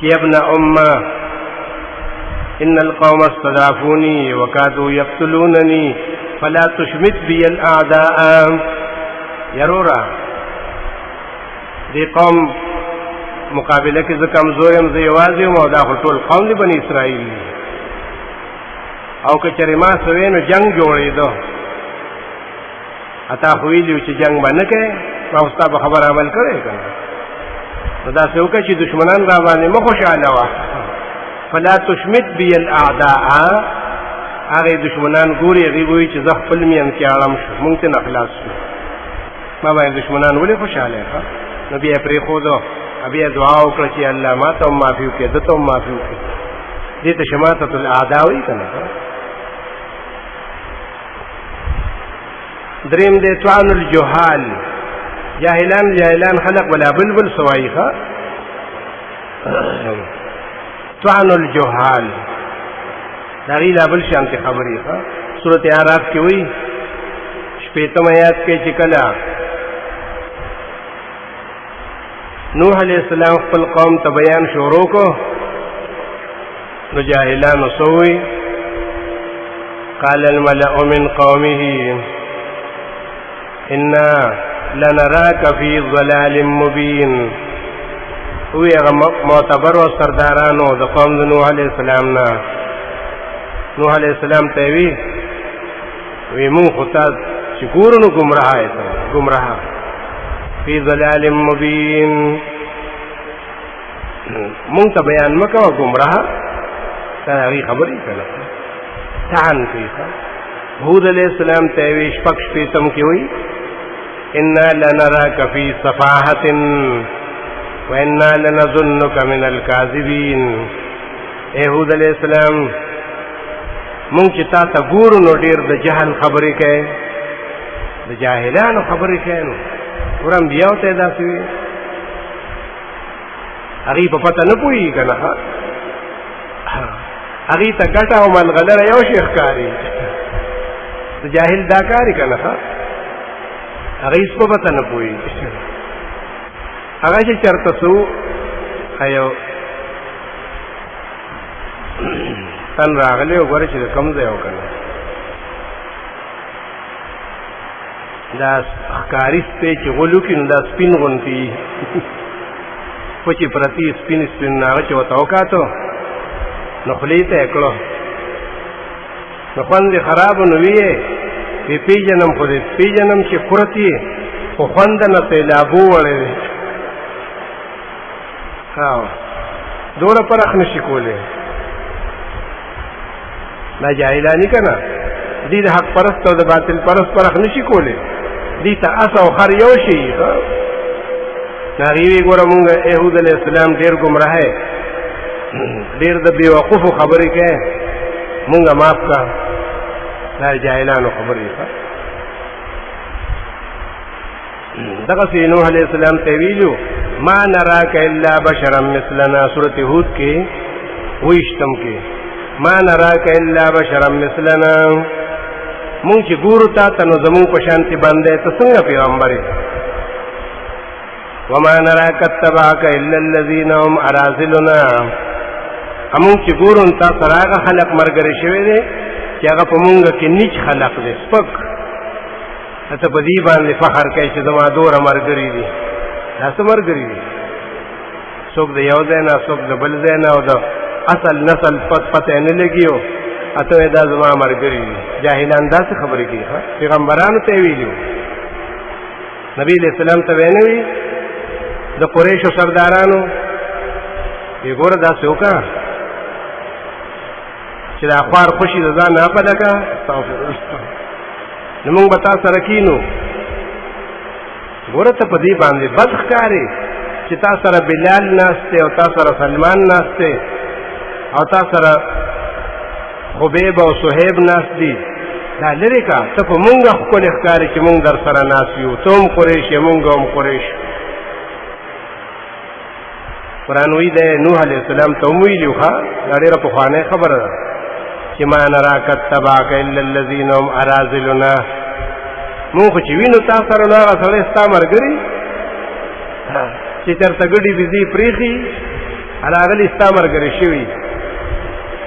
يا ابن أمة إن القوم استضعفوني وكادوا يقتلونني فلا تشمت بي الأعداء يرورا دي قوم مقابله کې زه کمزور یم زه یوازې یم او دا ټول قوم دی بني اسرائیل او که چېرې ما سوی نو جنګ جوړېدو اتا خو ویلي چې جنګ به نه کوې ما خو ستا په خبر عمل کړی که نه نو داسې وکړه چې دشمنان را باندې مه خوشحاله وه فلا تشمت بی الاعداء هغه دشمنان ګوري هغه وایي چې زه خپل مین کې اړم شو مونږ ته نخلاص شو ما باندې دشمنان ولې خوشاله ښه نو بیا پرې خو دو بیا دعا وکړه چې الله ما ته معافي وکړي ده ته معافي وکړي دې ته شماتة الاعداء وایي که نه دریم دې طعن الجهال جاهلان خلق ولا بلبل سوایي ښه طعن الجهال داغی لا بل شانتی خبری ښه سورۃ اعراف کې وایي شپږم آیات کې چې کله نوح علیہ السلام خپل قوم ته بیان شروع کو نو جاهلانو سووي قال الملأ من قومه انا لنراك في ضلال مبين وی هغه معتبر او سردارانو د قوم د نوح علیہ السلام نه نوح علیہ السلام ته وی مون خو تاسو چې ګورنو گمراه فی ضلال مبین مون ته بیان مکو گمراه دا هغه خبرې کړه تعن کیسه هود علیہ السلام ته وی شپږ شپېتم کې وی انا لنراك في صفاحة وإنا لنظنك من الكاذبين اے هود علیہ السلام مونږ چې تا ته ګورو نو ډېر د جهل خبرې کوي د جاهلانو خبرې کوي نو ور انبیاء ته داسې وي هغې په پته نه پوهېږي که نه هغې ته ګټه او ملغلره یو شی ښکاري د جاهل دا کاري که نه هغه هېڅ په پته نه پوهېږي هغه چې چېرته څه یو تن راغلی وګوره چې د کوم ځای و که نه دا ښکاري سپی چې غول وکړي نو دا سپین غوندې پچې پرتې سپین هغه چې ورته وکاتو نو خولې ته یې کړو نو خوند یې خراب نو ویې وی پېژنم خو دې پېژنم چې کورت یې خو خوند نه سیلابو وړی دی دومره پرخ نشي کولی دا جاهلانی که نه دې د حق پرست او د باطل پرست پرخ نشي کولی دې ته اس او خر یو شي هغې وی ګوره مونږ هود علیه السلام ډېر ګمراه ډېر د بېوقوفو خبرې کوي مونږه معاف کړه دا جاهلانو خبرې دغسې نوح علیه السلام ته ویلو ما نراک الا بشرا مثلنا سورت هود کې ویشتم کې ما نراک الا بشرا مثلنا مونږ چې ګورو تا ته نو زمونږ په شانتې باندې ته څنګه پیغمبر یې وما نراک اتبعک الا الذین هم اراذلنا مونږ چې ګورو تا سره هغه خلق ملګري شوي دی چې هغه په مونږ کې نیچ خلق دی سپک ته په دې باندې فخر کوي چې زما دوره ملګري دي دا څه ملګري دي څوک د یو ځای نه څوک د بل ځای نه او د اصل نسل پته نه لګي اته دا زما ملګري دي جاهلان داسې خبرې کوي پیغمبرانو ته ویلي نبی علیہ السلام ته ویلی وي د قریشو سردارانو یې ګوره داسې وکړه چې دا خوار خوشي د ځان نه اپله کړه نو مونږ به تا سره کینو ګوره ته په دې باندې بد ښکارې چې تا سره بلال ناست دی او تا سره سلمان ناست دی او تا سره خبیب او صہیب ناست دي دا لرې کا ته په مونږ ښکلې ښکارې چې مونږ در سره ناست یو ته هم قریش یې مونږ هم قریش قرآن وی دی نوح علیہ السلام ته هم ویلي ښه دا ډېره پخوانۍ خبره ده چې ما نراک اتبعک الا الذین هم اراذلنا مونږ خو چې وینو تا سره نو هغه سړی ستا ملګري چې چېرته ګډې بېزې پرېښي راغلي ستا ملګري شوي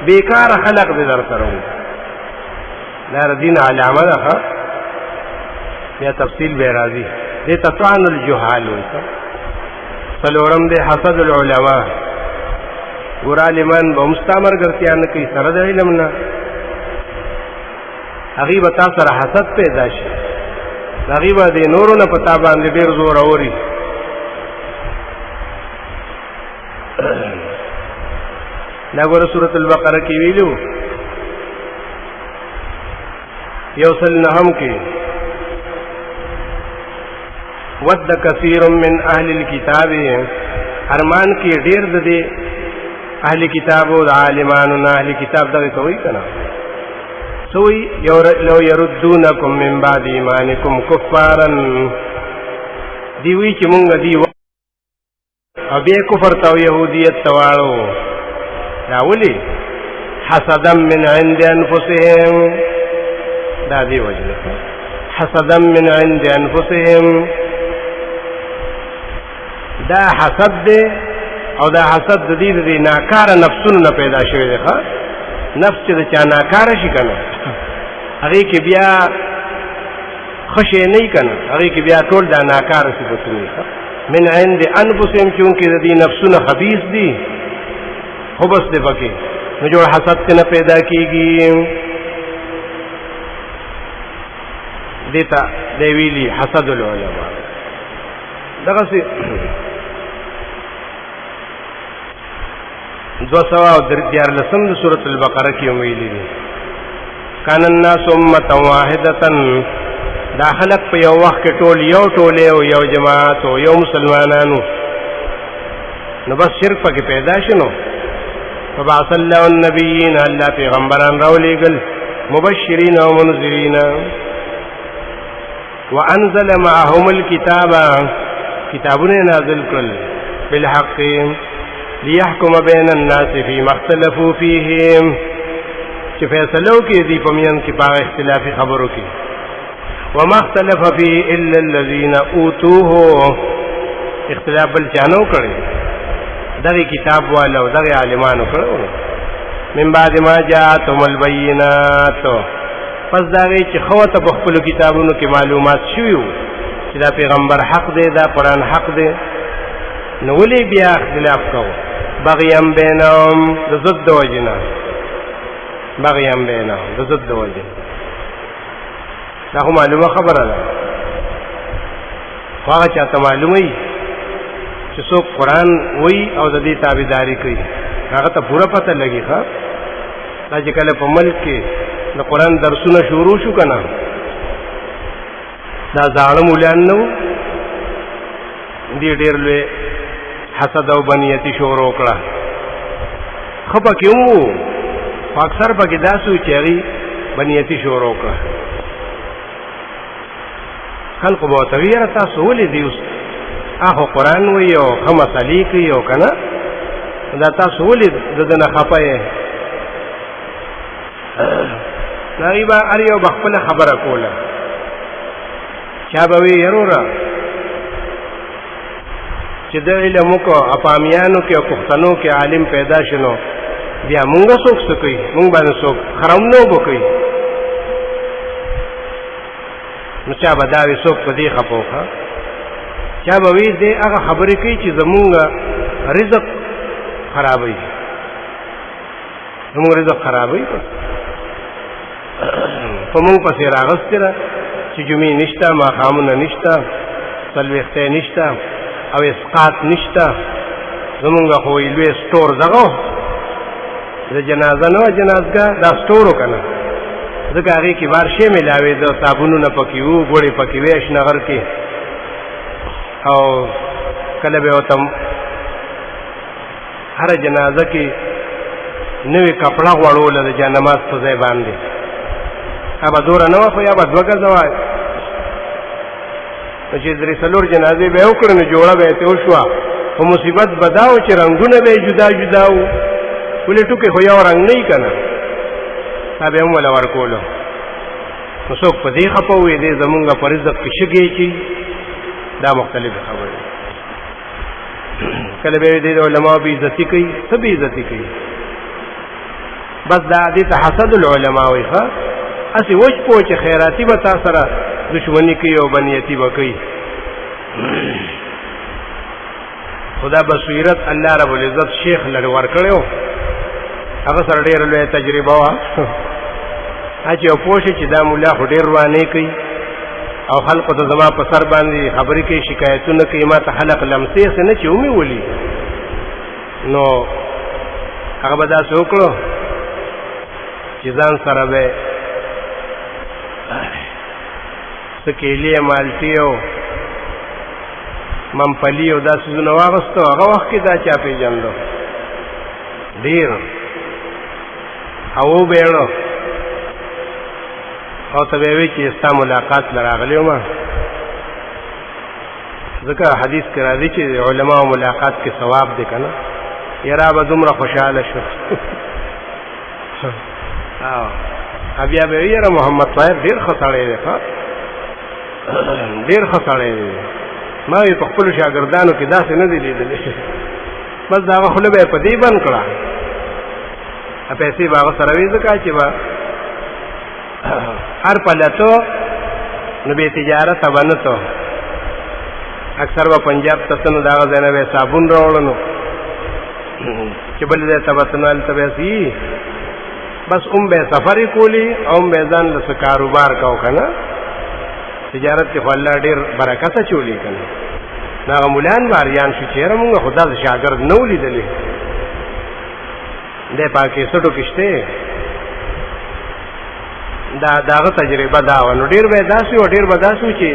بېکاره خلق دې در سره وو دا د دین علامه ده ښه بیا تفصیل بیا راځي دې ته طعن الجهال وایي څلورم دی حسد العلماء ګور عالمان به هم ستا ملګرتیا نه کوي سره د علم نه هغې به تا سره حسد پیدا شي هغې به د نورو نه په تا باندې ډېر زور اوري دا ګوره سورۃ البقره کې ویلو یوصل نهم کې ود کثیر من اهل الكتاب ارمان کې ډیر د دې اهل کتاب او عالمانو نه اهل کتاب دغه کوي کنه سوی لو يردونکم من بعد ایمانکم کفارا دی وی چې مونږ دی او بیا کفر تو يهودیت توالو دا ولي حسدا من عند انفسهم دا دی وجه حسدا من عند انفسهم دا حسد دی او دا حسد د دې د ناکار نفسونو نه پیدا شوی دی ښا نفس چې چا ناکار شي کنه هغه کې بیا خشه نه کنه هغه کې بیا ټول دا ناکار صفاتونه من عند انفسهم چونکه د دې نفسونو خبيث دي خو بس دې پکې نو جو حسد نه پیدا کیږي دیتا دی ویلی حسد العلماء دغه سي 213 سورۃ البقره کې ویلي دي کان الناس امه واحده دا خلق په یو وخت کې ټول یو یو جماعت او یو مسلمانانو نو بس شرک پکې پیدا شنو فبعث الله النبیین الله پیغمبران راولېګل مبشرین او منذرین وانزل معهم الكتاب کتابونه نازل کړل بالحق ليحكم بين الناس فيما اختلفوا فيه چې فیصلو کې دي په میان کې په اختلافي خبرو کې وما اختلف فيه الا الذين اوتوه اختلاف بل چانو کړي دغه کتاب والو دغه عالمانو کړو من بعد ما جاءتهم البينات پس دغه چې خوته په خپل کتابونو کې معلومات شویو چې دا پیغمبر حق دی دا قران حق دی نو ولي بیا اختلاف کوو بغیم بینهم د ضد وجنا بغیم بینهم د ضد وجنا دا خو معلومه خبره ده هغه چاته معلومه چې څوک قران وای او د دې تابعداري کوي هغه ته پوره پته لګي ښا دا چې کله په ملک کې د قران درسونه شروع شو کنه دا ځاړه مولان نو دې ډېر لوی حسد او بنیتی شروع کړه خپه کیو اکثر پکې داسو چېری بنیتی شروع کړه خلق به تغییر تاسو ولې دی اوس هغه قران وی او خمس علی کوي او کنه دا تاسو ولې ددنه خپه نایبا اریو بخپل خبره کوله چا به وی يرورا چې د علم کو اپامیانو کې او پښتنو کې عالم پیدا شنو بیا مونږ څوک څه کوي مونږ باندې څوک خرم نو وکړي نو چا به دا وی څوک په دې خپوخه چا به وی دې هغه خبرې کوي چې زمونږ رزق خرابوي زمونږ رزق خرابوي په مونږ پسې راغستې را چې جمعې نشته ماښامونه نشته څلوېښتې نشته او اسقاط نشته زمونږ خو لوی سټور دغه د جنازه نو جنازګه دا سټورو کنه ځکه هغې کې بار شی ملاوي د صابونونه پکې وو ګوړې پکې وې اشنغر کې او کله به ورته هره جنازه کې نوې کپړه غوړوله د جانماز په ځای باندې ابا دوره نه خو یا به دوه ګزه وای چې درې څلور جنازې به وکړو نو جوړه به ته وشوه خو مصیبت بداو چې رنګونه به جدا جدا وو ولې ټوکې خو یو رنګ نه کنه تا به هم ولا ورکولو نو څوک په دې خپه وي دې زمونږ په رزق کې شګې چی دا مختلف خبره کله به دې علماء به عزت کوي سب عزت کوي بس دا دې ته حسد العلماء وي ښا اسی وجه پوچ خیراتی به تاسو سره دشمنی کوي او بنیتی به کوي خدا بصیرت الله رب العزت شیخ لړ ور کړو هغه سره ډېر لوی تجربه وا اچي او پوښي چې دا مولا هډیر وانه کوي او خلق ته زما په سر باندې خبرې کوي شکایتونه کوي ما ته خلق لمسې نه چومي ولي نو هغه به داسې وکړو چې ځان سره به څه کیلې مالټې او ممپلي او دا څیزونه واغستو. هغه وخت کې دا چا پېژندو ډېر او بیړو او ته به وی چې ستا ملاقات لراغلی وم. ځکه حدیث کې راځي چې علما او ملاقات کې ثواب دی کنه. یرا به دومره خوشاله شو بیا به یاره محمد صاحب ډېر ښه سړی دی ډېر ښه سړی دی. ما یې په خپلو شاګردانو کې داسې نه دی لیدلی. بس د هغه خوله به یې په دې بند کړه پیسې به هغه سره وي ځکه چې به هر پلتو نو بې تجارته به نه تو. اکثر به پنجاب ته څه نو د هغه ځای نه به صابون راوړه نو چې بل ځای ته به څه نو هلته به سي بس به سفرې کولی او به ځان له څه کاروبار کو که نه. تجارت کې خو الله ډېر برکت اچولی که نه. نو هغه مولان به اریان شو چې یاره مونږ خو داسې شاګرد نه و لیدلی دی په کیسټو کې شته. دا د هغه تجربه دا وه. نو ډېر به یې داسې و ډېر به داسې و چې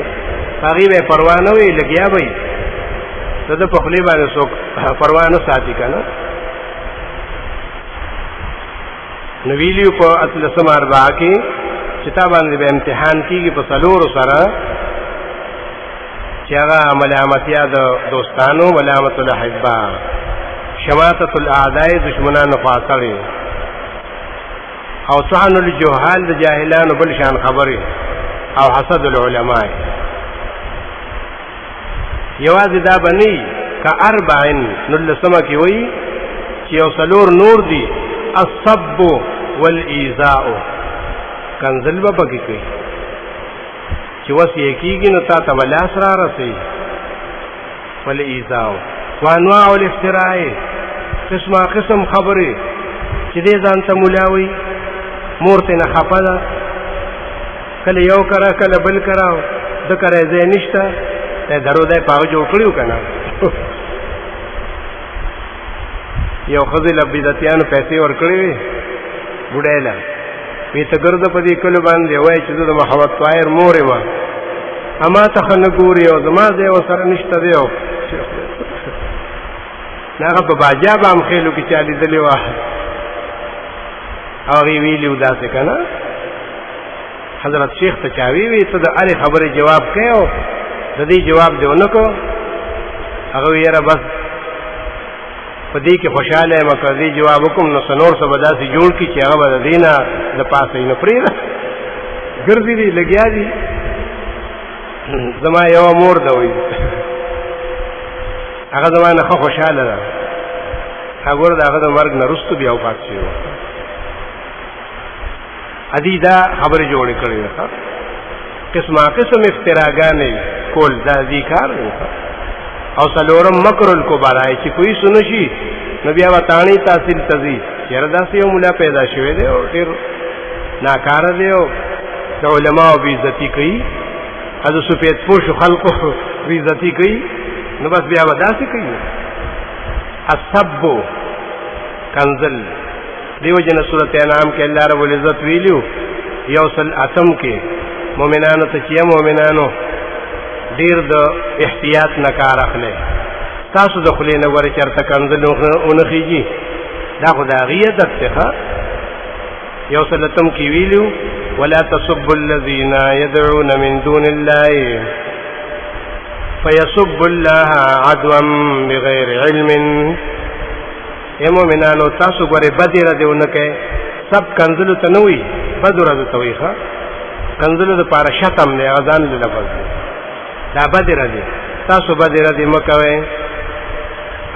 هغې به یې پروا نه وي لګیا به یي د ده په خولې باندې څوک پروا نه ساتي که نه. نو ویلیو په اتلسم اربعه کې چې تا باندې به امتحان کېږي په څلورو سره چې هغه ملامتیا د دوستانو ملامت الاحبا شماتت الاعداء دشمنانو خواصړې او طعن الجهال د جاهلانو بل شان خبرې او حسد العلماء. یوازې دا بنی که اربعن نلسمه کې وایي چې یو څلور نور دي الصب والایذاء کنزل به پکې کوي چې وس یې کېږي نو تا ته به لاس را رسوي. والایذاء وانواع الافتراء قسمه قسم خبرې چې دې ځان ته ملا وي مور ته نه خفه ده کله یو کرا کله بل کرا د کرا ځای نشته ته درو دی په هغه جوړ کړي که نه. یو ښځې له بدعتیانو پیسې ورکړې وې بوډۍ له وی ته ګرځه په دې کلو باندې وایي چې زه د محمد طاهر مور یم اما ته ښه نه ګوري او زما ځای ورسره نشته دی. هغه په باجا به هم خېلو کې چا لیدلې وه هغې ویلي و داسې که نه. حضرت شیخ ته چا وی ته د هرې خبرې جواب کوې او د دې جواب دې ونه کړو. هغه وی یاره بس په دې کې خوشحاله یم که دې جواب وکړم نو څه نور څه به داسې جوړ کړي چې هغه به د دې نه د پاسه یې نه پرېږده ګرځي دي لګیا دي. زما یوه مور ده وایي هغه زما نه ښه خوشحاله ده. ګوره د هغه د مرګ نه وروسته بیا وفات شوی و. ادي دا خبرې جوړې کړې ده قسمه قسم افتراګانې کول دا دې کار دی. او څلورم مکر الکبرای چې کوئی سنشي نو بیا به تاڼي تحصیل ته ځي چېرې داسې یو ملا پیدا شوی دی او ډېر ناکاره دی او د علماو بېعزتي کوي او د سفید پوشو خلقو بېعزتي کوي نو بس بیا به داسې کوي. السب کنزل دیو جن صورت انعام کې الله رب العزت ویلو یو سل اتم کې مؤمنانو ته چې مؤمنانو ډیر د احتیاط نه کار اخلي تاسو د خلې نه ور چرته کنزل اونخیږي دا خدای عادت ته یو سل اتم کې ویلو ولا تسبوا الذين يدعون من دون الله فيسبوا الله عدوا بغير علم. اے مومنانو تاسو ګوره بدی را دیونه کې سب کنزلو ته نه وي بدو را ته وي ښا کنزلو د پاره شتم نه اذان له لفظ دا بدی را دی تاسو بدی را دی مکوي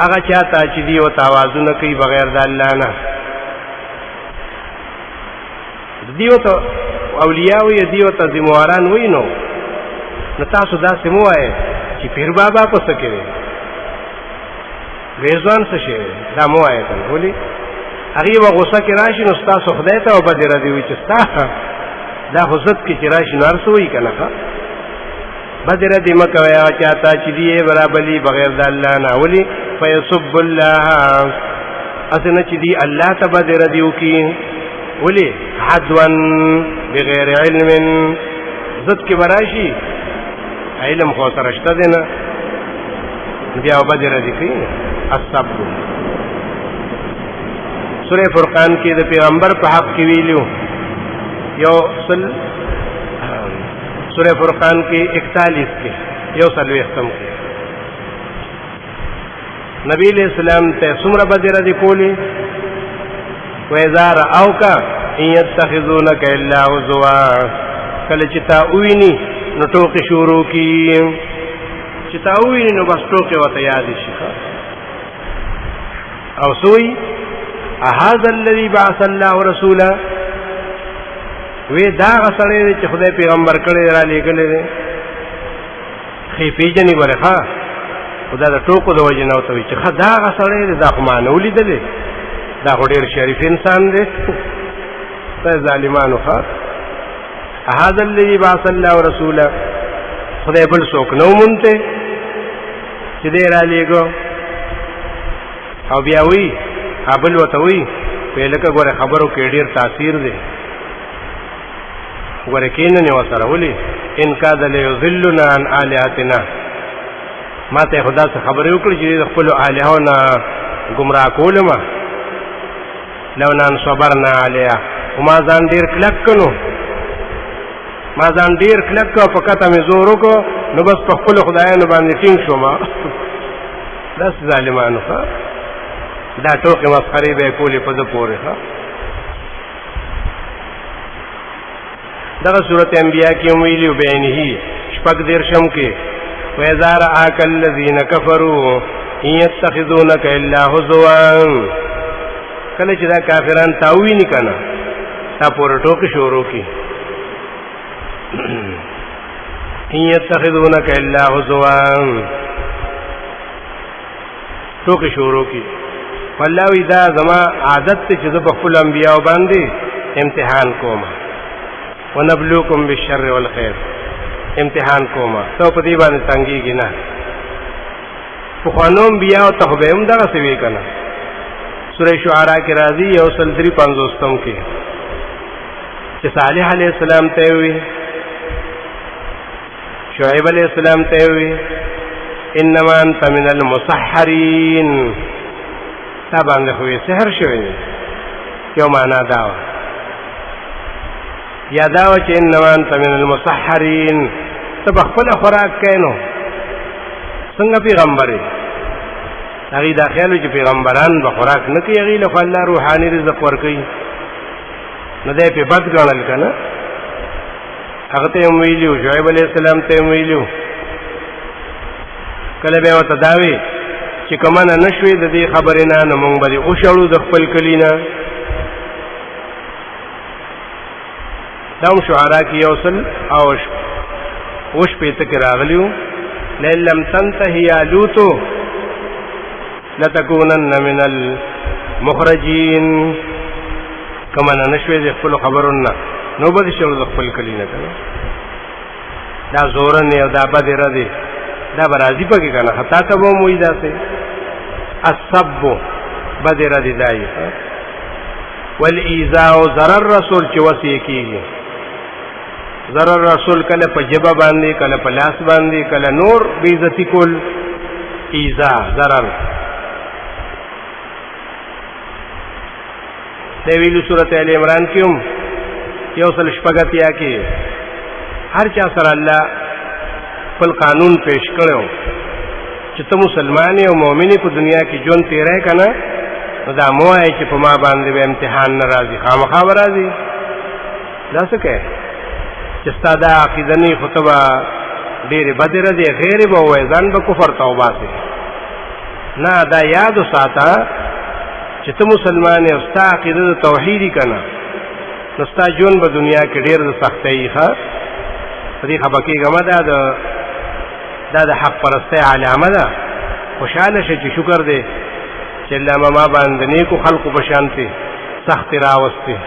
هغه چاته چې دی او توازن کوي بغیر د الله نه دیو ته اولیاء وي دیو ته ذمہواران وي نو تاسو دا سموای چې پیر بابا کو سکے ریزوان څه شي دا مو آیت ولي هغه و غوسه کې راشي نو تاسو خدای ته وبدر دی وي چې تاسو دا حضرت کې چې راشي نو ارسوي کنه بدر دی مکه یا چاته چې دی برابرلی بغیر د الله نه ولي فیسب الله اسنه چې دی الله تبارک ردیو کی ولی عدوان بغیر علم ضد کې براشي علم خو ترشته دینه بیا وبدر ذکر الصبر. سورہ فرقان کې د پیغمبر په حق کې ویلو یو سورہ فرقان کې 41 کې یو سلوي ختم کې نبی علیہ السلام ته څومره بدر دي کولی وَإِذَا رَأَوْكَ إِن يَتَّخِذُونَكَ إِلَّا هُزُوًا کله چې تا ویني نو ټوکې شروع کی چې تا ویني نو بس ټوکې ورته یاد شي او سوی هذا الذي بعث الله رسولا وی دا غسړی چې خدای پیغمبر کړی را لېږلی دی خې پیژنې ګورې ښه خدا د ټوکو د وجې نه ورته وي چې ښه دا غسړی دی دا خو ما نه ولیدلی دا خو ډېر شریف انسان دی دا ظالمانو ښه هذا الذي بعث الله رسولا خدای بل څوک نه ومونته چې دی را لېږو او بیا وی ابل وته وی په لکه ګوره خبرو کې ډېر تاثیر دی ګوره کینه نه وسره ولي ان کاد له یذلنا عن الہاتنا ما ته خدا څخه خبرې وکړي چې خپل الہونه گمراه کولم لو نن صبرنا علیها وما ځان ډېر کلک کړو ما ځان ډېر کلک په کته مې زور وکړو نو بس په خپل خدایانو باندې ټینګ شوم داس ظالمانو دا ټوکې مسخرې به کولې په ده پورې دغه سورت انبیاء کې ویلي بعینه شپږ دېرشم کې وَإِذَا رَآكَ الَّذِينَ كَفَرُوا إِن يَتَّخِذُونَكَ إِلَّا هُزُوًا کله چې دا کافران تا ویني که نه تا پورې ټوکې شروع کړي إِن يَتَّخِذُونَكَ إِلَّا هُزُوًا ټوکې شروع کړي والله وی دا زما عادت ته چې زه په خپل انبیاء باندې امتحان کوم ونبلوکم بالشر والخير امتحان کوم ته په دې باندې څنګهږي نه په خوانو انبیاء ته خو به هم دغه څه وی کنه سورہ شعراء کې راځي یو سل 350 کې چې صالح علیہ السلام ته وی شعیب علیہ السلام ته وی انما انت من المسحرین تا باندې خو یې سحر شوی یو معنا دا یا دا چې انما انت من المسحرین ته خپل خوراک کینو څنګه پیغمبري هغه دا خیالو چې پیغمبران به خوراک نه کوي هغه له الله روحاني رزق ورکوي نو دې په بد ګڼل کنه هغه ته ویلو شعیب علیہ السلام ته ویلو کله به وته داوي چې کمنه نشوي د دې خبرې نه نو مونږ به او شړو د خپل کلینا داو شعراء کې یوصل او وش په تک راغلیو لئن تنتهي يا لوط لتكونن من المخرجين کمنه نشوي د خپل خبرونه نو به شړو د خپل کلینا کنه دا زورن یو دا بده ردی دا برازی پکې کنه خطا ته وو موي داسه السب بدر دي دای والایذاء ضرر رسول چې وصی کیږي ضرر رسول کله په جبه باندې کله په لاس باندې کله نور بی عزتی کول ایذاء ضرر د ویلو سورته ال عمران کې یو سل شپږتیا کې هر چا سره الله خپل قانون پیش کړو چې ته مسلمان او مؤمن په دنیا کې ژوند تیرې کنه دا موای چې په ما باندې به امتحان ناراضي خامخا راځي دا څه کوي چې ستاده عقیده نه خطبه ډېر بدر دي غیر به وای ځان به کفر توبه سي نه دا یاد وساته چې ته مسلمان او ستا عقیده توحیدی کنه نو ستا ژوند په دنیا کې ډېر سختي ښه دې خبره کې ګمه دا د حق پرسته علامه ده خوشاله شي چې شکر دې چې الله ما باندې نیکو خلقو بشانتي سخت راوستي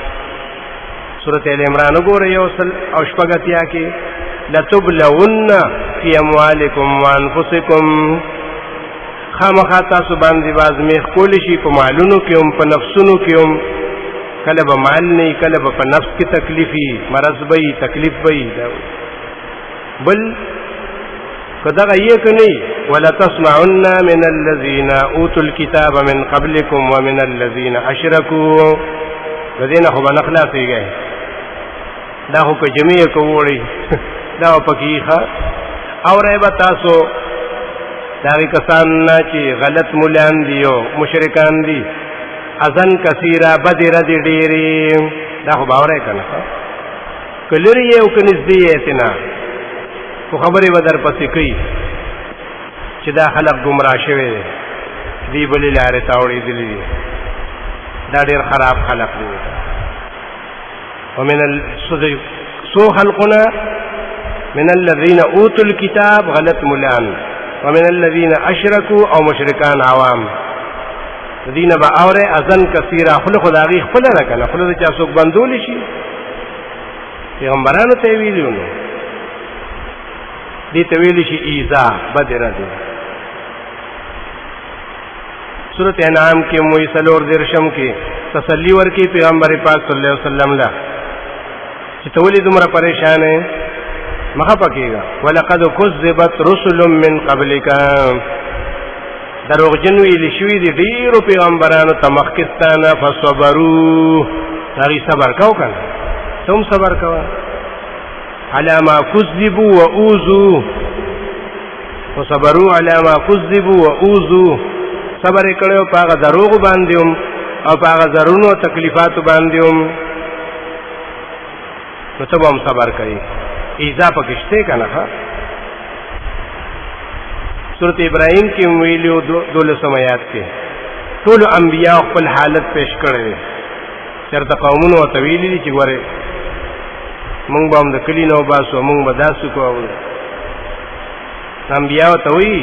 سورته ال عمران وګوره یو سل او شپږتیا کې لتبلون فی اموالکم وانفسکم خامخا تاسو باندې وازمیخ کولی شي په مالونو کې هم په نفسونو کې هم کله به مال نه کله به په نفس کې تکلیفي مرض به تکلیف به بل کداغه یې کني ولا تسمعن من الذين اوتوا الكتاب من قبلكم ومن الذين اشركوا الذين خو بنخلاصيږي دا خو که جميع کوړي دا پکېخه اورې به تاسو داغی کسان چې غلط مولان دیو مشرکان دی ازن کثیره بدی ردی ډیری دا خو باورې کنه کلری یو کنيزدی ایتنا خو خبرې بدر پسې کوي چې دا خلق گمراه شوی دی بلې لارې تاوړې دي دا ډېر خراب خلق دی ومن سو خلقنا من الذين اوتوا الكتاب غلط مولان ومن الذين اشركوا او مشرکان عوام دین با اوره ازن کثیره خلق خدای خپل نه کنه خپل چا څوک بندول شي پیغمبرانو ته ویلو نو دې ته ویل شي ایذا بدر دي سورۃ انعام کې موي سلور درشم کې تسلی ورکی پیغمبر پاک صلی الله علیه وسلم لا چې تولید عمره پریشان ہے مخه پکېګا ولقد كذبت رسل من قبلك دروغجن ویل شوی دي ډیرو پیغمبرانو تمخکستانه فصبروا هغه صبر کاو کنه تم صبر کوا على ما كذبوا واوذوا وصبروا على ما كذبوا واوذوا صبر کړو پاغه دروغ باندې او پاغه زرونو تکلیفات باندې نو ته هم صبر کوي ایزا پکشته کنه سورۃ ابراہیم کې ویلو 12 آیات کې ټول انبیاء خپل حالت پیش کړي چرته قومونو تویلی چې ګوره مونږ به هم د کلی نو باسو مونږ به داسو کوو انبیاء ته وی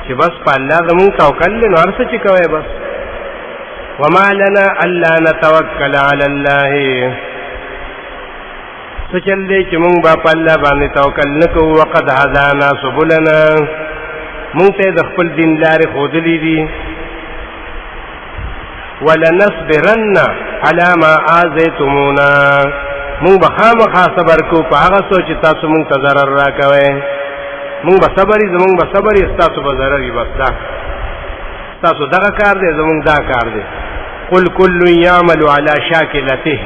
چې بس په الله زمونږ توکل نو هر څه چې کوي بس وما لنا الا نتوکل علی الله سچل دې چې مونږ په الله باندې توکل نکوو وقد هدانا سبلنا مونږ ته د خپل دین لارې ښودلې دي ولنصبرن على ما آذيتمونا مونږ به خامخا صبر کوو په هغه څه چې تاسو مونږ ته ضرر راکوئ مونږ به صبرې زمونږ به صبرې ستاسو به ضرر وي بس دا ستاسو دغه کار دی زمونږ دا کار دی قل كل يعمل على شاکلته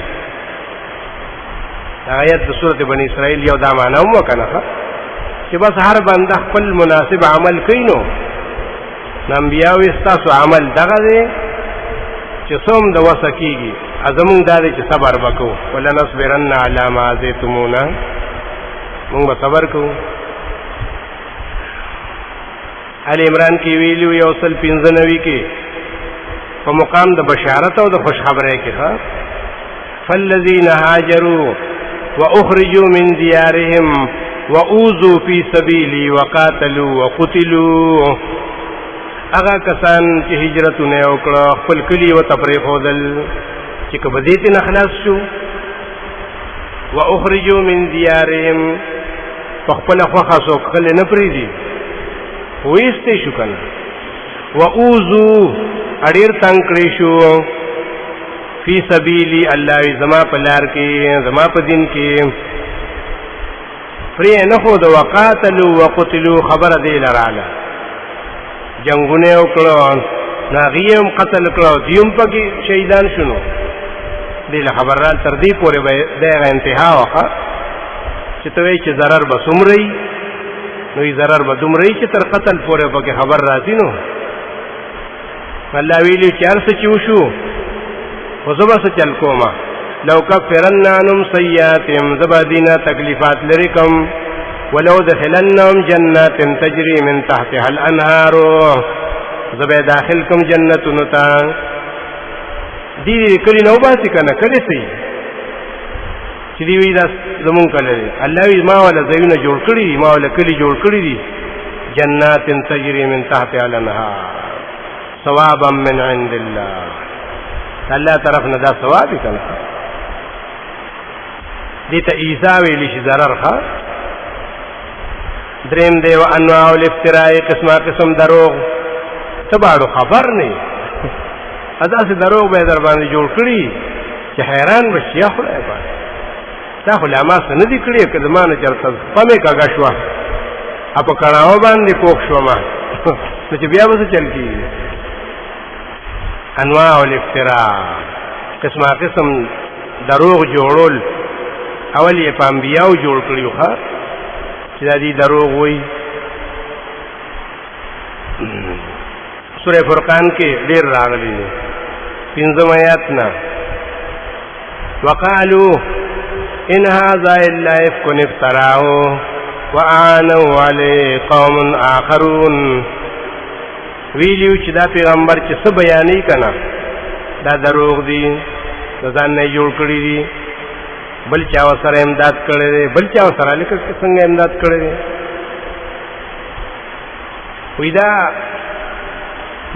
آیت د سورۃ بنی اسرائیل یو دا معنا هم وکنه چې بس هر بنده خپل مناسب عمل کوي نو انبیاء استاسو عمل دغه دی چې څوم د وسه کیږي ازمون دا دی چې صبر وکړو ولنصبرن علی ما آذیتمونا موږ به صبر کوو آل عمران کې ویلو یو سل 95 کې په مقام د بشارت او د خوشخبری کې فالذین هاجروا واخرجوا من ديارهم واوذوا في سبيلي وقاتلوا وقتلوا اغا کسان چې هجرتونه وکړه خپل کلی او تفریح ودل چې کبدیت نه خلاص شو واخرجوا من ديارهم خپل خوخه سو خپل نه پریدي وېسته شو کنه واوذوا اړیر تنگ کړی شو فی سبیلی الله زما په لار کې زما په دین کې پرې نه خو د وقاتلوا وقتلوا خبر دی لراله جنگونه وکړو ناغیم قتل کړو دیم پکې شهیدان شونو دې خبر را تر دې پورې به دغه انتها وکړه چې ته چې zarar به سمري نو یې zarar به دومره چې تر قتل پورې پکې خبر راځي نو الله ویلي چې هر څه چې وشو وزبا چل کوما لو کفرن عنهم سیئاتهم زبادینا تکلیفات لرکم ولو دخلنهم جنات تجری من تحتها الانهار زبا داخلکم جنتون تا دی کلی نو باسی کنه کلی سی چې دی وی دا زمون کله الله وی ما ولا زوینه جوړ کړی ما ولا کلی جوړ کړی دي جنات تجری من تحتها الانهار ثوابا من عند الله الله طرف نه دا ثواب کنه دې ته ایذا ویل شي ضرر ښه دریم دی او انواع الافتراء قسمه قسم دروغ تباړو خبر نه ادا سي دروغ به در باندې جوړ کړی چې حیران بشي یا خدای پاک دا خو لا ما څه نه دي کړی که زما نه چېرته پمې کږه شوه په کړاوه باندې پوښ شومه نو چې بیا به څه چل کېږي انواع الافتراء قسمه قسم دروغ جوړول اول یې په انبیاو جوړ کړي ښه چې دا دي دروغ وایي سورہ فرقان کې ډېر راغلي دي 5 آیات نه وقالوا ان هذا الا افك افتراه واعانوا عليه قوم اخرون ویلیو چې دا پیغمبر چې څه بیانې کنه دا دروغ دي ځان نه جوړ کړی دي بل چا سره امداد کړی دی بل چا سره لیکه څنګه امداد کړی دی وې دا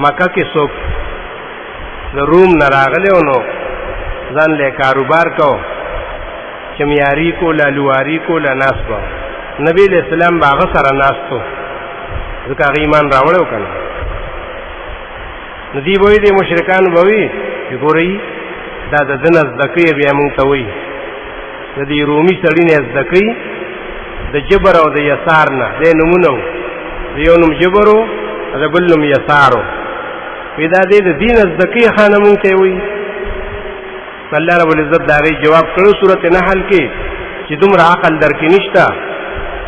مکه کې څوک د روم نه راغلی نو ځان له کاروبار کو چمیاري کو لالواري کو لناس به نبی علیہ السلام باغ سره ناستو ځکه هغه ایمان راوړو کنه ندی وې د مشرکان بوي چې ګوري دا د دنس دکې بیا مونږ ته وې د دې رومي سړی نه زدکې د جبر او د یسار نه د نمونو یو نوم جبرو د بل نوم یسارو پیدا دې د دین زدکې خانه مونږ ته وې الله رب العزت دا غي جواب کړو سورته نحل کې چې دومره عقل درکې نشتا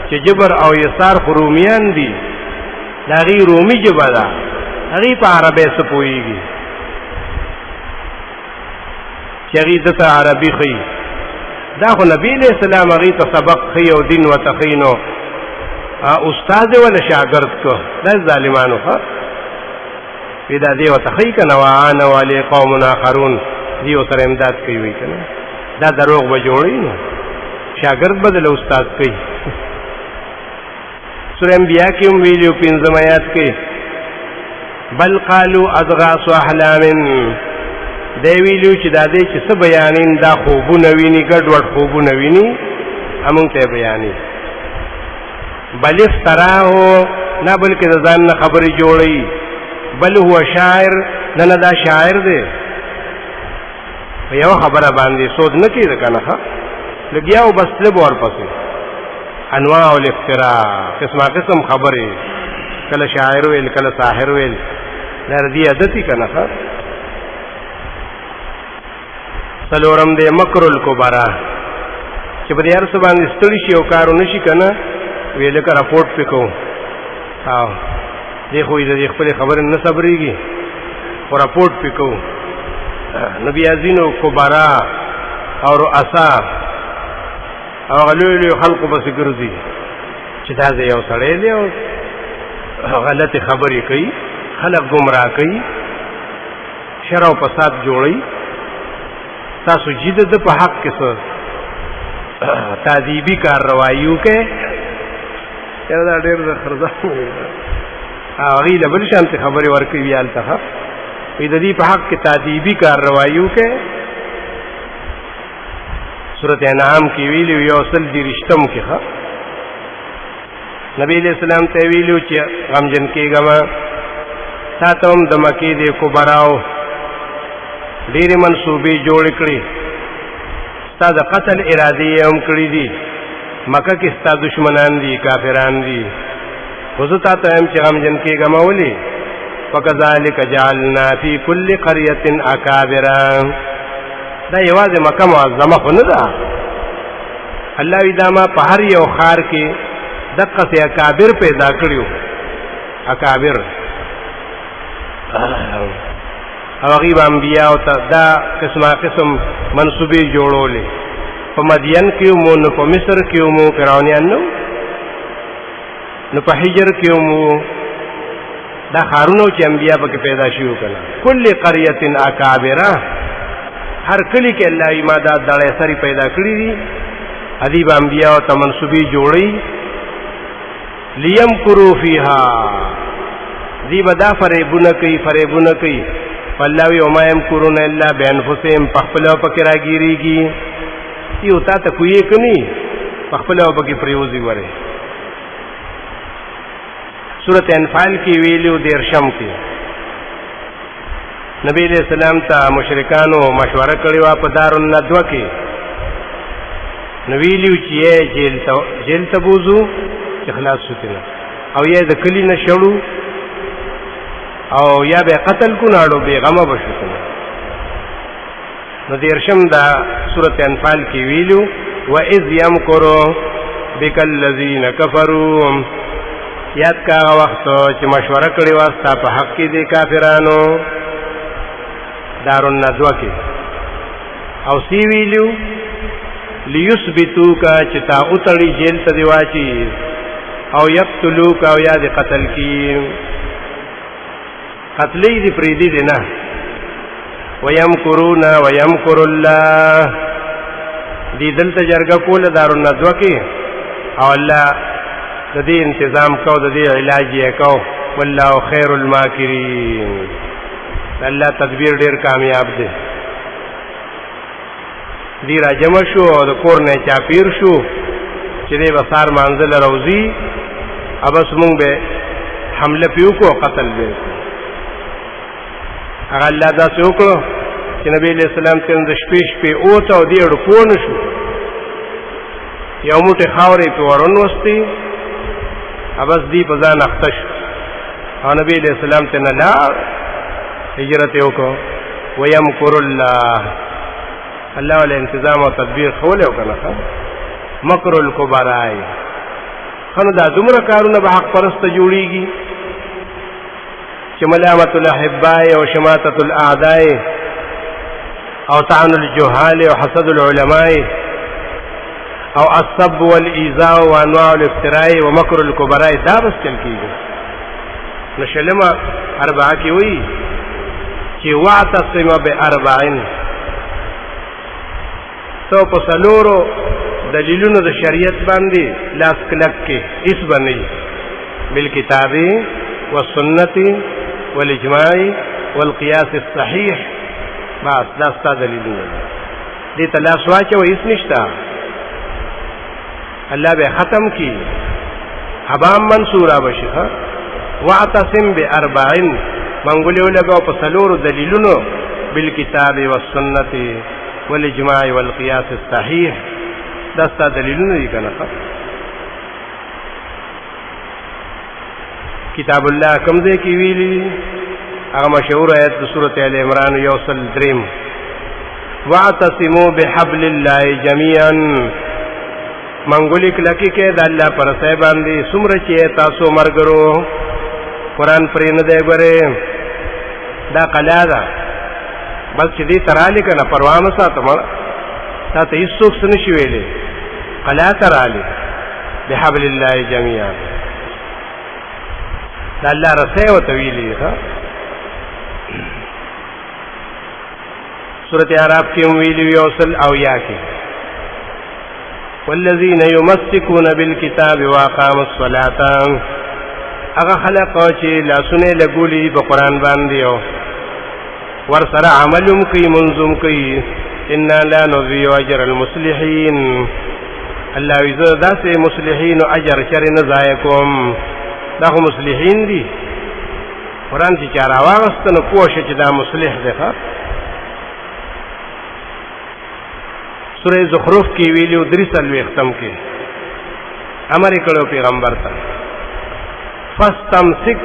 چې جبر او یسار رومیان دي دا غي رومي جبر ده هغه په عربی څه پويږي چې هغه د عربي خي دا خو نبی له سلام هغه ته سبق خي او دین وتخینو استاد ولا شاګرد کو دا ظالمانو ها پیدا دی وتخی کنه وانا علی قوم اخرون دیو سره امداد کوي کنه دا دروغ به جوړی نو شاګرد بدل استاد کوي سورہ انبیاء کې ویلو 5 آیات کې بل قالوا اضغاث احلام دی ویلو چې دا دې چې څه بیانین دا خوبونه ویني ګډوډ خوبونه ویني امون ته بیانې بل افتراه نه بلکې ځان نه خبرې جوړي بل هو شاعر نه دا شاعر دی یو خبره باندې سود نه کیږي کنه لګیاو بس له بور پسې انواع الافتراء قسمه قسم خبره کله شاعر ویل کله ساحر ویل لردی عادتي کنه سلورم دې مکر الکبرى چې په دې هر څه باندې ستړي شي او کارو نشي کنه ویل کا راپورټ پکو او دې خو دې خپل خبره نه صبرېږي او راپورټ پکو نبی ازینو کبرا او رؤسا او غلولی خلق بس ګرځي چې دا یو سړی دی او غلط خبرې کوي خلک گمراه کوي شر او فساد جوړي تاسو جید د په حق کې څه تعذیبی کاروایو کې دا ډېر خرځه هغه له بل شانت خبرې ورکوي یال ته په دې په حق کې تعذیبی کاروایو کې سورۃ انعام کې ویلو یو اصل دي رښتم کې نبی علیہ السلام ته ویلو چې غمجن کېګما تاسو د مکی د کبراو ډېرې منسوبې جوړ کړې ستاسو قتل ارادي هم کړې دي مکه کې ستاسو دشمنان دي کافران دي خو ته هم چې غمجن کېګما ولي وکذالک جعلنا فی کل قريه اکابر دا یوازې مکه معظمه خو نه ده الله وی دا ما په هر یو خار کې دقه سي اکابر پیدا کړیو اکابر او غیب انبیاء او دا قسمه قسم منسوبې جوړولې په مدین کې مو نو په مصر کې مو فرعونیان نو په حجر کې مو دا خارونو چې انبیاء پکې پیدا شیو کړه کل قريه اکابر هر کلی کې الله ایمادات دړې سری پیدا کړی دي ادیب انبیاء او تمنسوبي جوړي لیم کرو فیها دی بدا فریبونه کوي فالله یوم یمکرون الا بانفسهم پخپل پکې راګیریږي یو تا ته کوی کني پخپل پکې پریوزي وره سورۃ انفال کې ویلو 13 کې نبی علیہ السلام ته مشرکانو مشوره کړې وه په دارالندوه کې، نو ویلي چې یې جیل ته بوځو چې خلاص شو ترې، او یا د کلي نه شړو او یا به قتل کو ناړو بېغمه به شو ترې. نو دیرشم دا سورة انفال کې ویلو وَإِذْ يَمْكُرُ بِكَ الَّذِينَ كَفَرُوا، یاد کا هغه وخت چې مشوره کړې وه ستا په حق کې د کافرانو دارالندوه کې، او سی ویلو لیثبتوک چې تا اتړي جیل ته دې واچي، او یقتلوک او یا دې قتل کی، قتلی دې پرېږدي دې نه. وَيَمْكُرُونَ وَيَمْكُرُ اللَّهُ، دې دلته جرګه کوله دارالندوه کې، او الله د دې انتظام کو، د دې علاج یې کو. والله خیر الماکرین، الله تدبیر ډیر کامیاب دی. دی را جمع شو او د کور نه چاپیر شو چې دی بسار منزل روزی، ابس مونږ به حمله پیو کو قتل به. هغه الله داسې وکړو چې نبی علیہ السلام ته د شپې اوته او دی ډکو نه شو، یو موټی خاورې په ورون وستي، ابس دی په ځان اخته شو، او نبی علیہ السلام ته نه لاړ، هجرت یې وکړو. وَيَمْكُرُ اللَّهُ، الله ولا انتظام او تدبیر خوله وکنه. مکر الکبراء، خنو دا دومره کارونه به حق پرست جوړیږي چې ملامت الاحباء او شماتة الاعداء او طعن الجهال او حسد العلماء او السب والایذاء وانواع الافتراء ومکر الکبراء، دا بس چل کیږي. نشلمه اربعه کی وی چې واعتصم باربعین، تو په څلورو دلیلونو د شریعت باندې لاس کلک کې اس باندې بالکتاب والسنت والاجماع والقياس الصحيح، بس دا ستا دلیلونه دې ته لاس واچو، هیڅ نشته، الله به ختم کی، حبام منصورا بشي. واعتصم باربعین، منګولې ولګاو په څلورو دلیلونو بالکتاب والسنت والاجماع والقياس الصحيح، دا ستا دلیلونه دي کنه. کتاب الله کوم ځای کې ویلي؟ هغه مشهور آیت د سورۃ آل عمران 103 واعتصموا بحبل الله جميعا، منګولې کلکې کې د الله پر ځای باندې څومره چې تاسو مرګرو قرآن پرې نه دی ګورې، دا قلا ده بس چې دې ترالی که نه پروا مه ساته، مړه تا ته هېڅوک څه نه شي ویلی، قلا ترالی بحبل الله جميعا، دا الله رسۍ ورته ویلي دي. سورة اعراف کې هم ویلي وي 100 کې والذین یمسکون بالکتاب واقاموا الصلاة، هغه خلق چې لاسونه لګولي په قرآن باندې او ور سره عملم کوي منظم کوي، انا لا نضيع اجر المصلحین، الله عزت داسې مصلحین او اجر چر نه ضایع کوم. دا خو مصلحین دي، قرآن چې چا راواغسته نو پوه شه چې دا مصلح دی. سورہ زخرف کې ویلو 43 کې امر کړو پیغمبر ته فاستمسک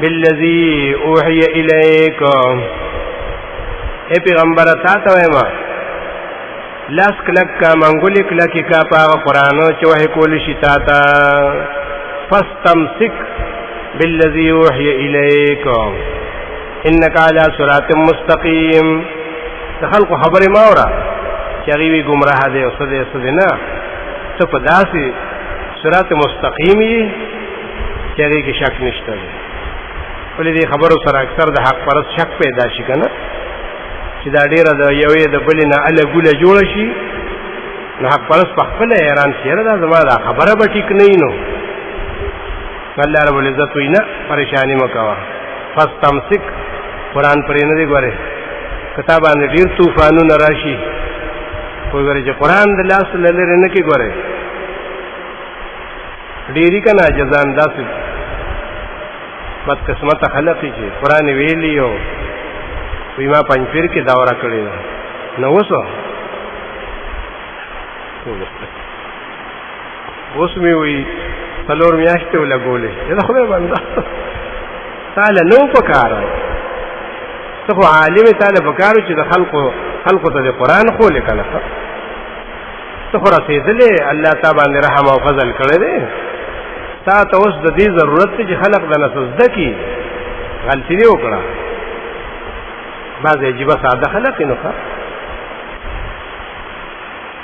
بالذی اوحی الیک، اے پیغمبر تا ته وایم لاس کلک کا منګولې کلکې کا پاغه قرآن چې وحی کول شي تا ته. فاستمسک بالذی اوحی الیک انک علی صراط مستقیم، د خلکو خبرې ما اورا چې هغې وي ګمراه دی او څه دی څه دی، نه ته په داسې صراط مستقیم یې چې هغې کې شک نشته دی. ولې دې خبرو سره اکثر د حق پرست شک پیدا شي که نه، چې دا ډېره د یوې د بلې نه اله ګوله جوړه شي، نو حق پرست په خپله حیران شي، یاره دا زما دا خبره به ټیک نه وي. نو الله رب العزت وایي نه پریشاني مه کوه، فاستمسک، قرآن پرې نه دی ګورې، که تا باندې ډېر طوفانونه را شي خو ګورې چې قرآن د لاس له لرې نه کې ګورې ډېري که نه عاجزان داسې بدقسمته خلق چې قرآن ویلي او وی ما پنځپیر کې دورہ کړې ده نو وسو اوس مې وی څلور میاشتې ولګولې دا خو باندې تعالی نو پکاره ته خو عالم تعالی پکارو چې د خلقو ته د قرآن خو لیکل ته خو رسېدلې الله تعالی باندې رحم او فضل کړی دی تا ته اوس د دې ضرورت چې خلق د نسل زده کی غلطي دی وکړه بعض عجیبه ساده خلق نو ښه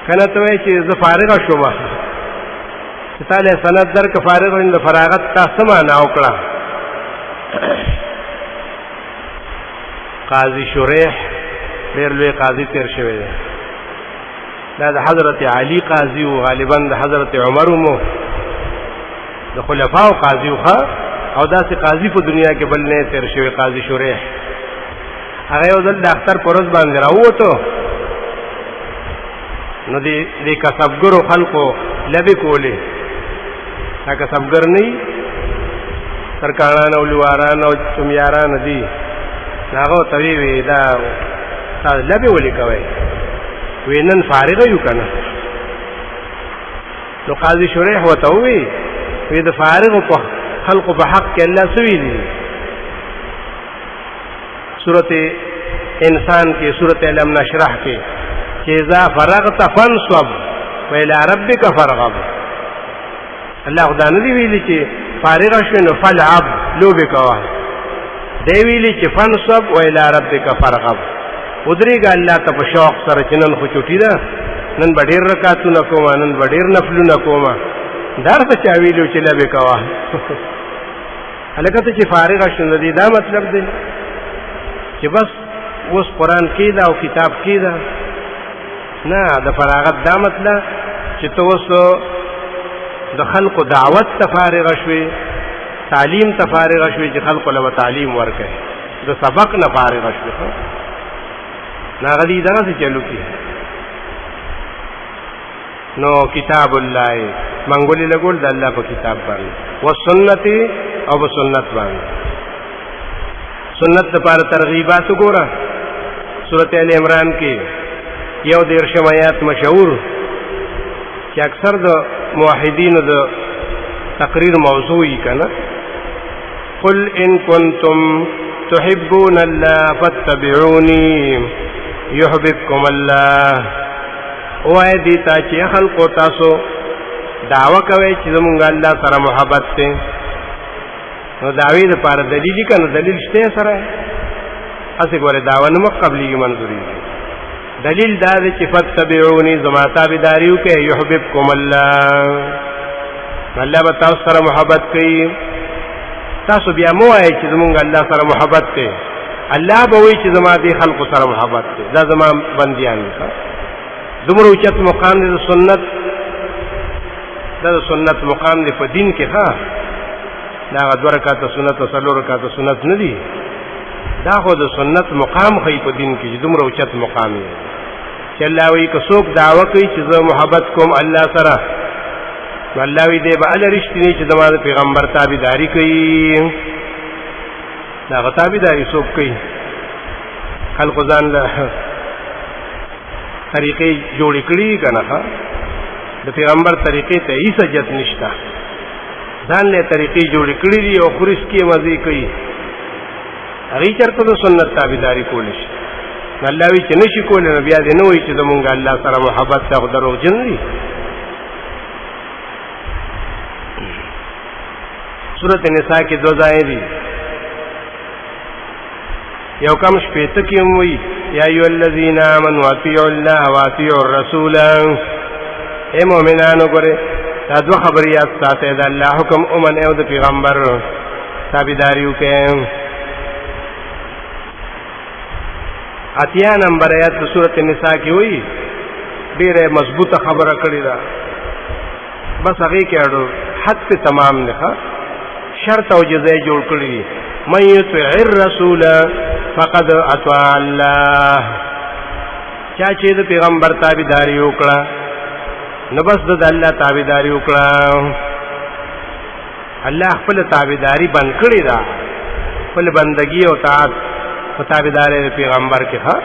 کنه ته وایې چې زه فارغ شوم چې تعالی سند درک فارغ وین د فراغت تاسو معنا وکړه قاضی شریح ډېر لوی قاضي تیر شوی دی دا د حضرت علی قاضي او غالبا د حضرت عمر مو د خلفاء قاضي او داسې قاضي په دنیا کې بل نه تیر شوی قاضي شریح هغه یو ځل د اختر پر ورځ باندې راووتو نو دې کسبګرو خلکو لبې کولې دا کسبګر نه سرکاران او لواران او چمیاران دي هغه توی وی دا لبې ولې کوي وینن فارغ یو کنه نو قاضي شریح وته وی د فارغ په خلق په حق کې الله سوي دي سورته انسان کې سورته لم نشرح کې چې اذا فرغت فانصب والى ربك فارغب الله خدای نه دی ویلي چې فارغ شوی نو فلعب لوبه کوه دی ویلي چې فانصب والى ربك فارغب ودریګ الله ته په شوق سره چې نن خو چوټی ده نن ډېر رکعاتونه کوم نن ډېر نفلونه کوم درته چا ویلو چې لبه کوه هلکه چې فارغ شوند دي دا مطلب دی چې بس اوس قرآن کې دا او کتاب کې دا نه د فراغت دا مطلب چې ته اوس د خلقو دعوت ته فارغ شوي تعلیم ته فارغ شوي چې خلقو له تعلیم ورکړي د سبق نه فارغ شوي ناغلی دغه څه چلو کی نو کتاب الله منګولې لګول د الله په کتاب باندې او سنت او سنت باندې سنت لپاره ترغیبات وګوره سورته ال عمران کې یو د ارشمایات مشهور چې اکثر د موحدین د تقریر موضوعي کنه قل ان کنتم تحبون الله فاتبعوني يحببكم الله وای دي تا چې خلق تاسو دعوه کوي چې زمونږ الله سره محبت ده نو دعوی لپاره دلیل کنه دلیل شته سره اسه ګوره دعوه نو قبلي منظوري دلیل دا چې فتبعوني زما تابعداریو کې يحببكم الله الله به تاسو سره محبت کوي تاسو بیا مو وایي چې زمونږ الله سره محبت ده الله به وایي چې زما دي خلق سره محبت ده دا زما بنديان دي دومره اوچت مقام دی د سنت دا د سنت مقام دی په دین کې ها دا 2 رکعات سنت او 3 رکعات سنت نه دي دا خو د سنت مقام خې په دین کې دومره اوچت مقام دی چې الله وی که څوک دعوه کوي چې زه محبت کوم الله سره الله وی دې به ال رښتینی چې د پیغمبر تابعداري کوي دا تابعداري څوک کوي خلق ځان له طریقې جوړې کړې کنه د پیغمبر طریقې ته هیڅ جت نشته ځان له طریقې جوړې کړې دي او خورس کې مزي کوي هغه چرته د سنت تابعداري کول شي الله وی چې نشي کول نو بیا دې نه وي چې زمونږ الله سره محبت ته درو جن دي سورۃ النساء کې 2 ځای دي یو کم شپېته کې وي یا ایو الذین آمنوا اطیعوا الله واطیعوا الرسول اے مؤمنانو ګره دا 2 خبرې یاد ساتئ د الله حکم اومن او د پیغمبر تابعداریو کې اتیا نمبر آیات سورۃ النساء کې وي ډېره مضبوطه خبره کړې ده بس هغه کې اړو حد په تمام نه شرط او جزای جوړ کړی من یطع الرسول فقد اطاع الله چا چې د پیغمبر تابعداري وکړه نو بس د الله تابعداري وکړه الله خپل تابعداري بند کړی دا خپل بندگی او طاعت په تابعدارۍ د پیغمبر کې ښه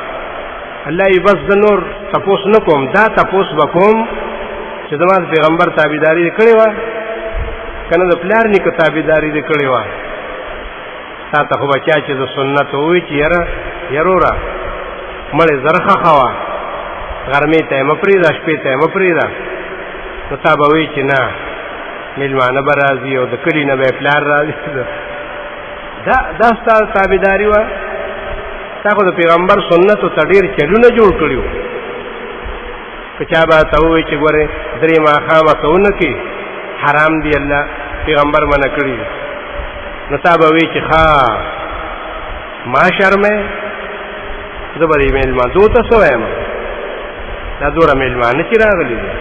الله یې بس د نور تپوس نه کوم دا تپوس به کوم چې زما د پیغمبر تابعداري دې کړې وه که نه د پلار نیکه تابعداري دې کړې وه تا ته خو به چا چې د سنت ووایي چې یروره مړې زر ښخه وه غرمې ته یې مه پرېږده شپې ته یې مه پرېږده نو تا به وایي چې نه میلمانه به راځي او د کلي نه به یې پلار راځي دا ستا تابعداري وه تا خو د پیغمبر سنتو ته ډېر چلونه جوړ کړي وو که چا به ته ووایي چې ګورې درې ماښامه که ونه کړي حرام دی الله پیغمبر منع کړي نو تا به وایي چې ښه ما شرمې زه به دې میلمانځو ته څه وایم دا دومره میلمانه چې راغلي دي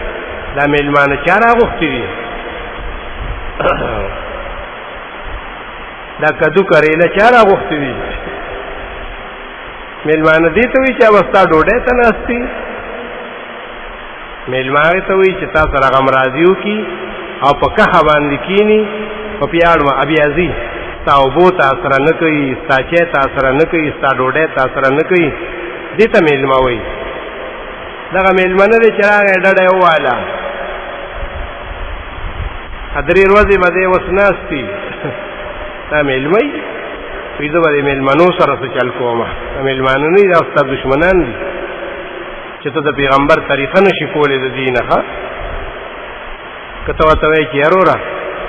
دا میلمانه چا راغوښتي دي دا کدو کریله چا راغوښتي دي میلمانه دې ته وایي چې به ستا ډوډۍ ته ناست دي میلمانه ته وایي چې تا سره غمرازي وکړي او په کښه باندې کښېني په پیاړ بیا ځي ستا اوبو تاثره نه کوي ستا چای تاثره نه کوي ستا ډوډۍ تاثره نه کوي دې ته میلمه وایي دغه میلمه نه دی چې راغی ډډه یې وواله درې ورځې به دی اوس ناست دي دا میلمه یي وایي زه به د میلمنو سره څه چل کومه دا میلمانه نه دي دا ستا دشمنان دي چې ته د پیغمبر طریقه نشي کولی د دې نه ښه که ته ورته وایې چې یروره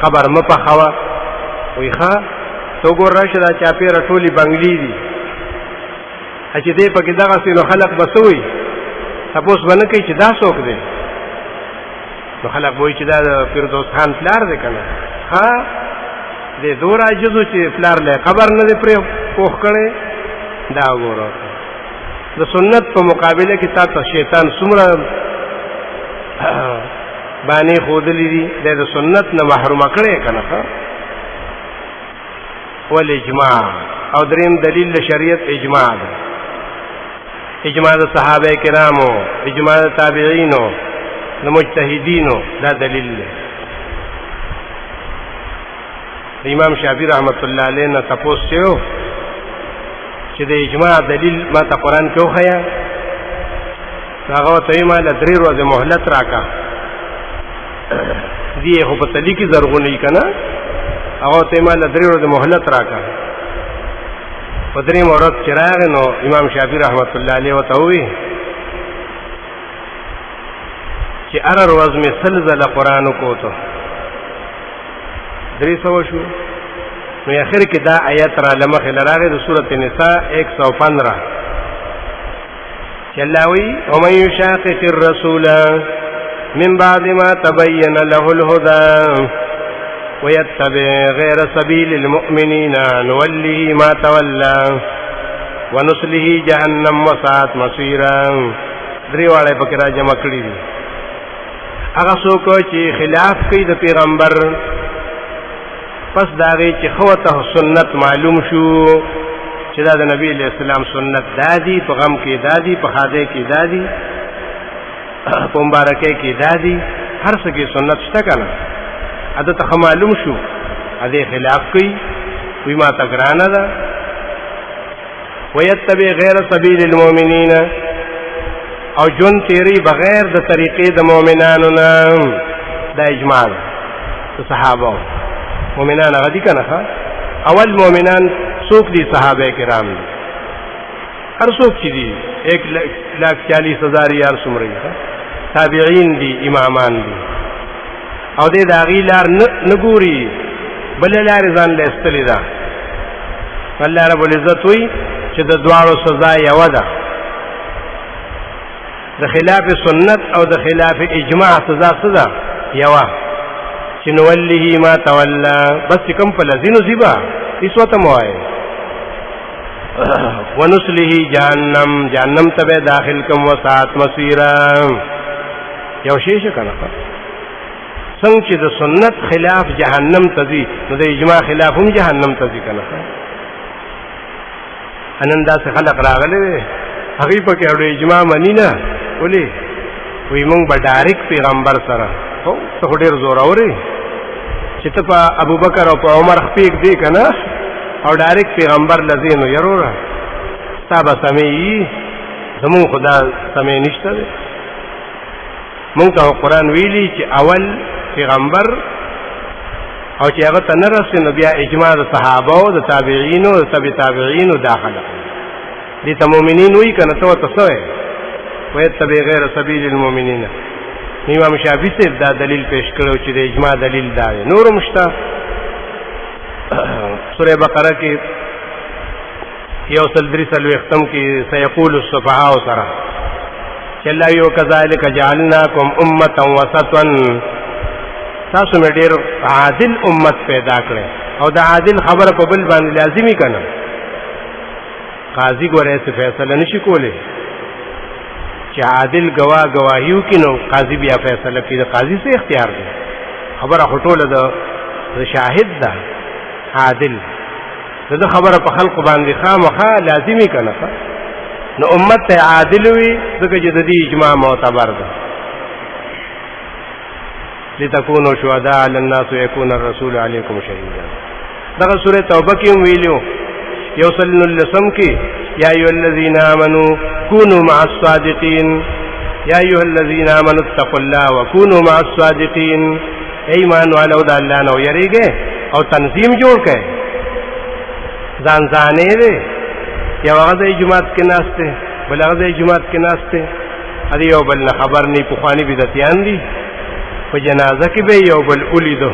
قبر مه پخوه وایي ښه ته وګوره راشه دا چاپېره ټولې بنګلې دي چې دی پکې دغسې نو خلق به څه وایي تپوس به نه کوي چې دا څوک دی نو خلق به وایي چې دا د فردوس خان پلار دی که نه ښه دی دومره عاجز و چې پلار لی قبر نه دی پرې پوخ کړی دا وګوره د سنت په مقابله کې تا ته شیطان څومره باندې ښودلي دي دی د سنت نه محرومه کړی که نه ښه والاجماع او دریم دلیل د شریعت اجماع ده اجماع د صحابه کرامو اجماع د تابعینو د مجتهدینو دا دلیل دی امام شافعي رحمت الله علیه نه تپوس شوی چې د اجماع دلیل ما ته قرآن کې وښیه هغه ورته وایي ما له 3 ورځې مهلت راکړه دې خو په تلي کې زرغونې که نه هغه ورته وایي ما له 3 ورځې مهلت راکړه په 3 ورځ چې راغی نو امام شافعي رحمت الله علیه ورته ووایي چې هره ورځ مې 100 ځله قرآن وکوتو 300 شو نو اخر کې دا آیت را لمخې لراغې د سورۃ النساء 115 چې الله وایي ومن یشاقق الرسول من بعد ما تبين له الهدى ويتبع غير سبيل المؤمنين نوله ما تولى ونصله جهنم وساءت مصيرا دریواله پکې را جمع کړی دي هغه څوک چې خلاف کوي د پیغمبر پس داغی چې خوته سنت معلوم شو چې دا د نبی علیہ السلام سنت دادی په غم کې دادی په خاده کې دادی په مبارکه کې دادی هر څه کې سنت شته کنه اته ته معلوم شو اده خلاف کوي وی ما تګرانه ده ويتبع غیر سبیل المؤمنین او جون تیری بغیر د طریقې د مؤمنانو نه دا اجماع ده صحابه مؤمنان هغه دي کنه اول مؤمنان څوک دي صحابه کرام دي هر څوک چې دي 1,40,000 یار څومره دي تابعین دي امامان دي او دې د هغې لار نه ګوري بلې لارې ځان له ایستلې ده الله رب العزت وایي چې د دواړو سزا یوه ده د خلاف سنت او د خلاف اجماع سزا څه ده یوه چې نوله ما تولا بس چې کوم په لذینو زیبا هیڅ ورته مه وایې ونصله جهنم ته به داخل کم وساعت مصیرا یو شی شه که نه څنګه چې د سنت خلاف جهنم ته ځي نو د اجماع خلاف هم جهنم ته ځي که نه نن داسې خلق راغلی دی هغوی پکې اړو اجماع مني نه ولې وایي موږ به ډایرکټ پیغمبر سره هو ته خو ډېر زورور یې چې ته په ابوبکر او په عمر خپې ږدې که نه او ډایرکټ پیغمبر له ځې نو یروره ستا به سمې زمون خدا سمې نشته دی. مونږ ته قرآن ویلي چې اول پیغمبر او چې هغه ته نه رسي نو بیا اجماع د صحابه او د تابعینو او تبع تابعینو داخله دي ته مؤمنین وی کنه ته څه وایي ويتبع غیر سبیل المؤمنین. امام شافعی صاحب دا دلیل پیش کړو چې د اجماع دلیل دا دی. نور مشتا سورہ بقره کې یو سل درې سلوي ختم کې سيقول السفهاء سره چې الله یو کذالک جعلناکم امه وسطا، تاسو مې ډېر عادل امت پیدا کړې او دا عادل خبره په بل باندې لازمي کنه. قاضي ګوره څه فیصله نشي کولی چې عادل گواهیو کې نو قاضي بیا فیصله کوي. د قاضي څه اختیار دی؟ خبره خټوله د شاهد ده عادل د خبره په خلق باندې خامخا لازمي کنه. نو امت ته عادل وي ځکه چې د دې اجماع معتبر ده. لتكونوا شهداء على الناس ويكون الرسول عليكم شهيدا. دغه سوره توبه کې ویلو یوصلن اللسم کې یا ایها الذين امنوا كونوا مع الصادقين، یا ایها الذين امنوا اتقوا الله وكونوا مع الصادقين. ایمان والو د الله نو یریږي او تنظیم جوړ کړي ځان ځانې دي. یو هغه د جماعت کې ناشته بل هغه د جماعت کې ناشته ادي یو بل نه خبر نه پوخانی بدعتيان دي. په جنازه کې به یو بل ولیدو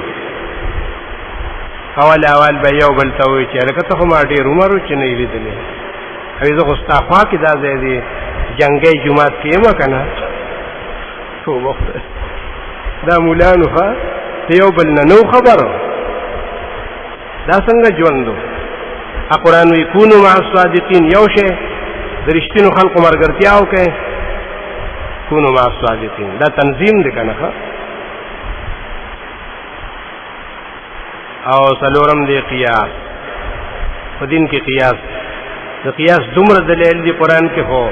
اول به یو بل ته وی چې لکه ته ما ډېر عمر چې نه لیدلې ایزه غستاخوا کې دا ځای دی جنگي جماعت کې ما کنه تو وخت دا مولانو ها یو بل نه نو خبرو دا څنګه ژوندو. قرآن وی کونو مع الصادقین یو شی د رښتینو خلقو مرګرتیا وکړي. کونو مع الصادقین دا تنظیم دی کنه. او سلورم دی قیاس. په دین کې قیاس د قیاس دومره دلیل دی قرآن کې هو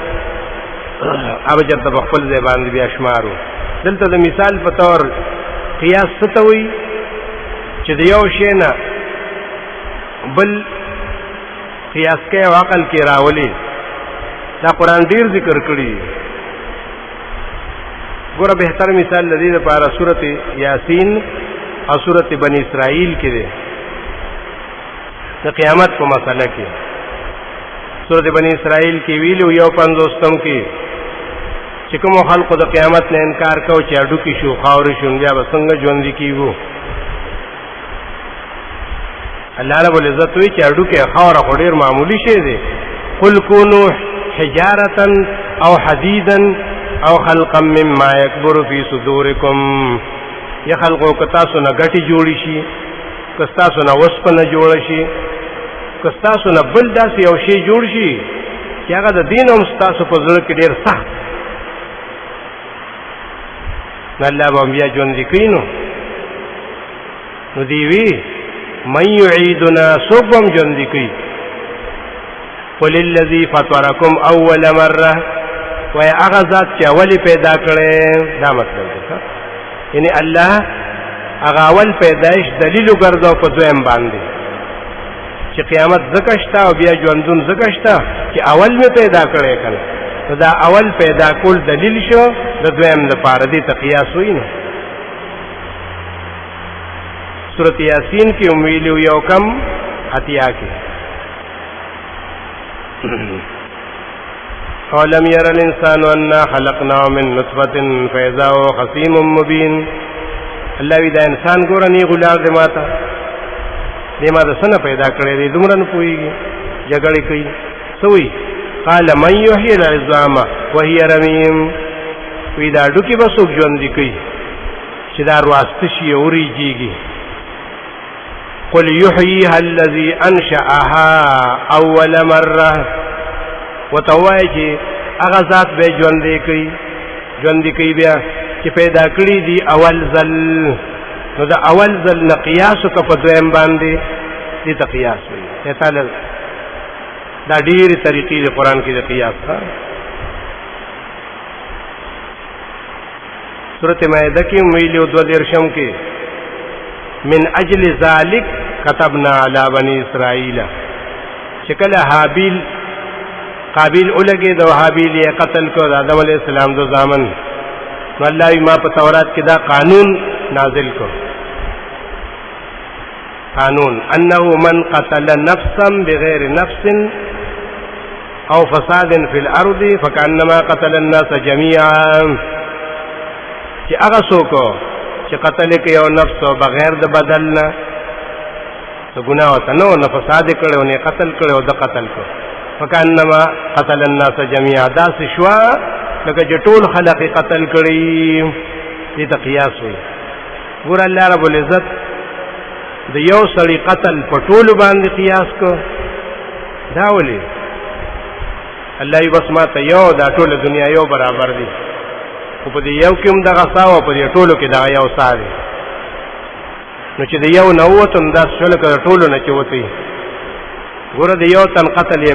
اوبه چرته په خپل ځای باندې بیا شمارو. دلته د مثال په تور قیاس څه ته وایي چې د یو شی نه بل قیاس کې او عقل کې راولي. دا قرآن ډیر ذکر کړی. ګوره بهتر مثال لدی لپاره سورۃ یاسین او سورۃ بنی اسرائیل کې ده د قیامت په مسله کې. سورۃ بنی اسرائیل کې ویلو یو 50 کې چې کوم خلکو د قیامت نه انکار کوي چې اډو کې شو خاورې شون بیا وسنګ ژوند کیږي. الله رب العزت وی چې اډو کې خاور خډیر معمولی شی دی. قل كونوا حجارة او حديدا او خلقا مما يكبر في صدوركم. یا خلقو کتا سونه غټي جوړی شي، کستا سونه وسپنه جوړ شي، کستا سونه بل داسې یو شی جوړ شي چې هغه د دین او ستاسو په ځل کې ډیر سخت. الله به بیا ژوند کینو نو دی وی من يعيدنا سوبم ژوند کی. قل الذي فطركم اول مره وای هغه ذات چې اولی پیدا کړي. دا مطلب دی یعنی الله هغه اول پیدایش دلیل وګرځاو په دویم باندې چې قیامت زکشتا او بیا ژوندون زکشتا چې اول می پیدا کړي کړه. دا اول پیدا کول دلیل شو د دویم لپاره دی تقیاس وینه. سورۃ یاسین کې ویلو یو کم اتیا کې اولم ير الانسان انا خلقناه من نطفه فاذا هو خصيم مبين. الله وی دا انسان ګور نه غلار دی ماته دې ما د سنه پیدا کړی دی دومره نه پويږي جګړې کوي سوې. قال من يحيي العظام وهي رميم. وی دا ډوکی به څوک ژوند کوي چې دا واسط شي اوريږي. قل يحييها الذي انشأها اول مره. وتوای چې هغه ذات به ژوند کوي بیا چې پیدا کړی دی اول ځل. نو دا اول ځل نه قیاس کو په دویم باندې دې ته قیاس وایي. تعالی دا ډېرې طریقې د قرآن کې د قیاس ښه. سورۃ مائده کې ویلو 22 کې من اجل ذلک كتبنا على بني اسرائیل چې کله حابیل قابیل اولګي د حابیل یې قتل کو د آدم علیہ السلام دو زامن. نو الله ما په تورات کې دا قانون نازل کو، قانون انه من قتل نفسا بغیر نفس او فساد فی الارض فکانما قتل الناس جميعا، چې هغه څوک چې قتل کوي یو نفس بغیر د بدل نه څه ګناه وته نه فساد کړو نه قتل کړو د قتل کو فکانما قتل الناس جميعا، دا شوا لکه چې ټول خلق قتل کړي. دې ته قیاس وي. ګور الله رب العزت د یو سړي قتل په ټول باندې قیاس کو، دا ولي الله یې بس ما ته یو دا ټول دنیا یو برابر دي، خو په دې یو کې هم دغه ساوه په دې ټولو کې دغه یو سا دی. نو چې د یو نه ووتم دا شل که د ټولو نه چې وتی ګوره د یو تن قتل یې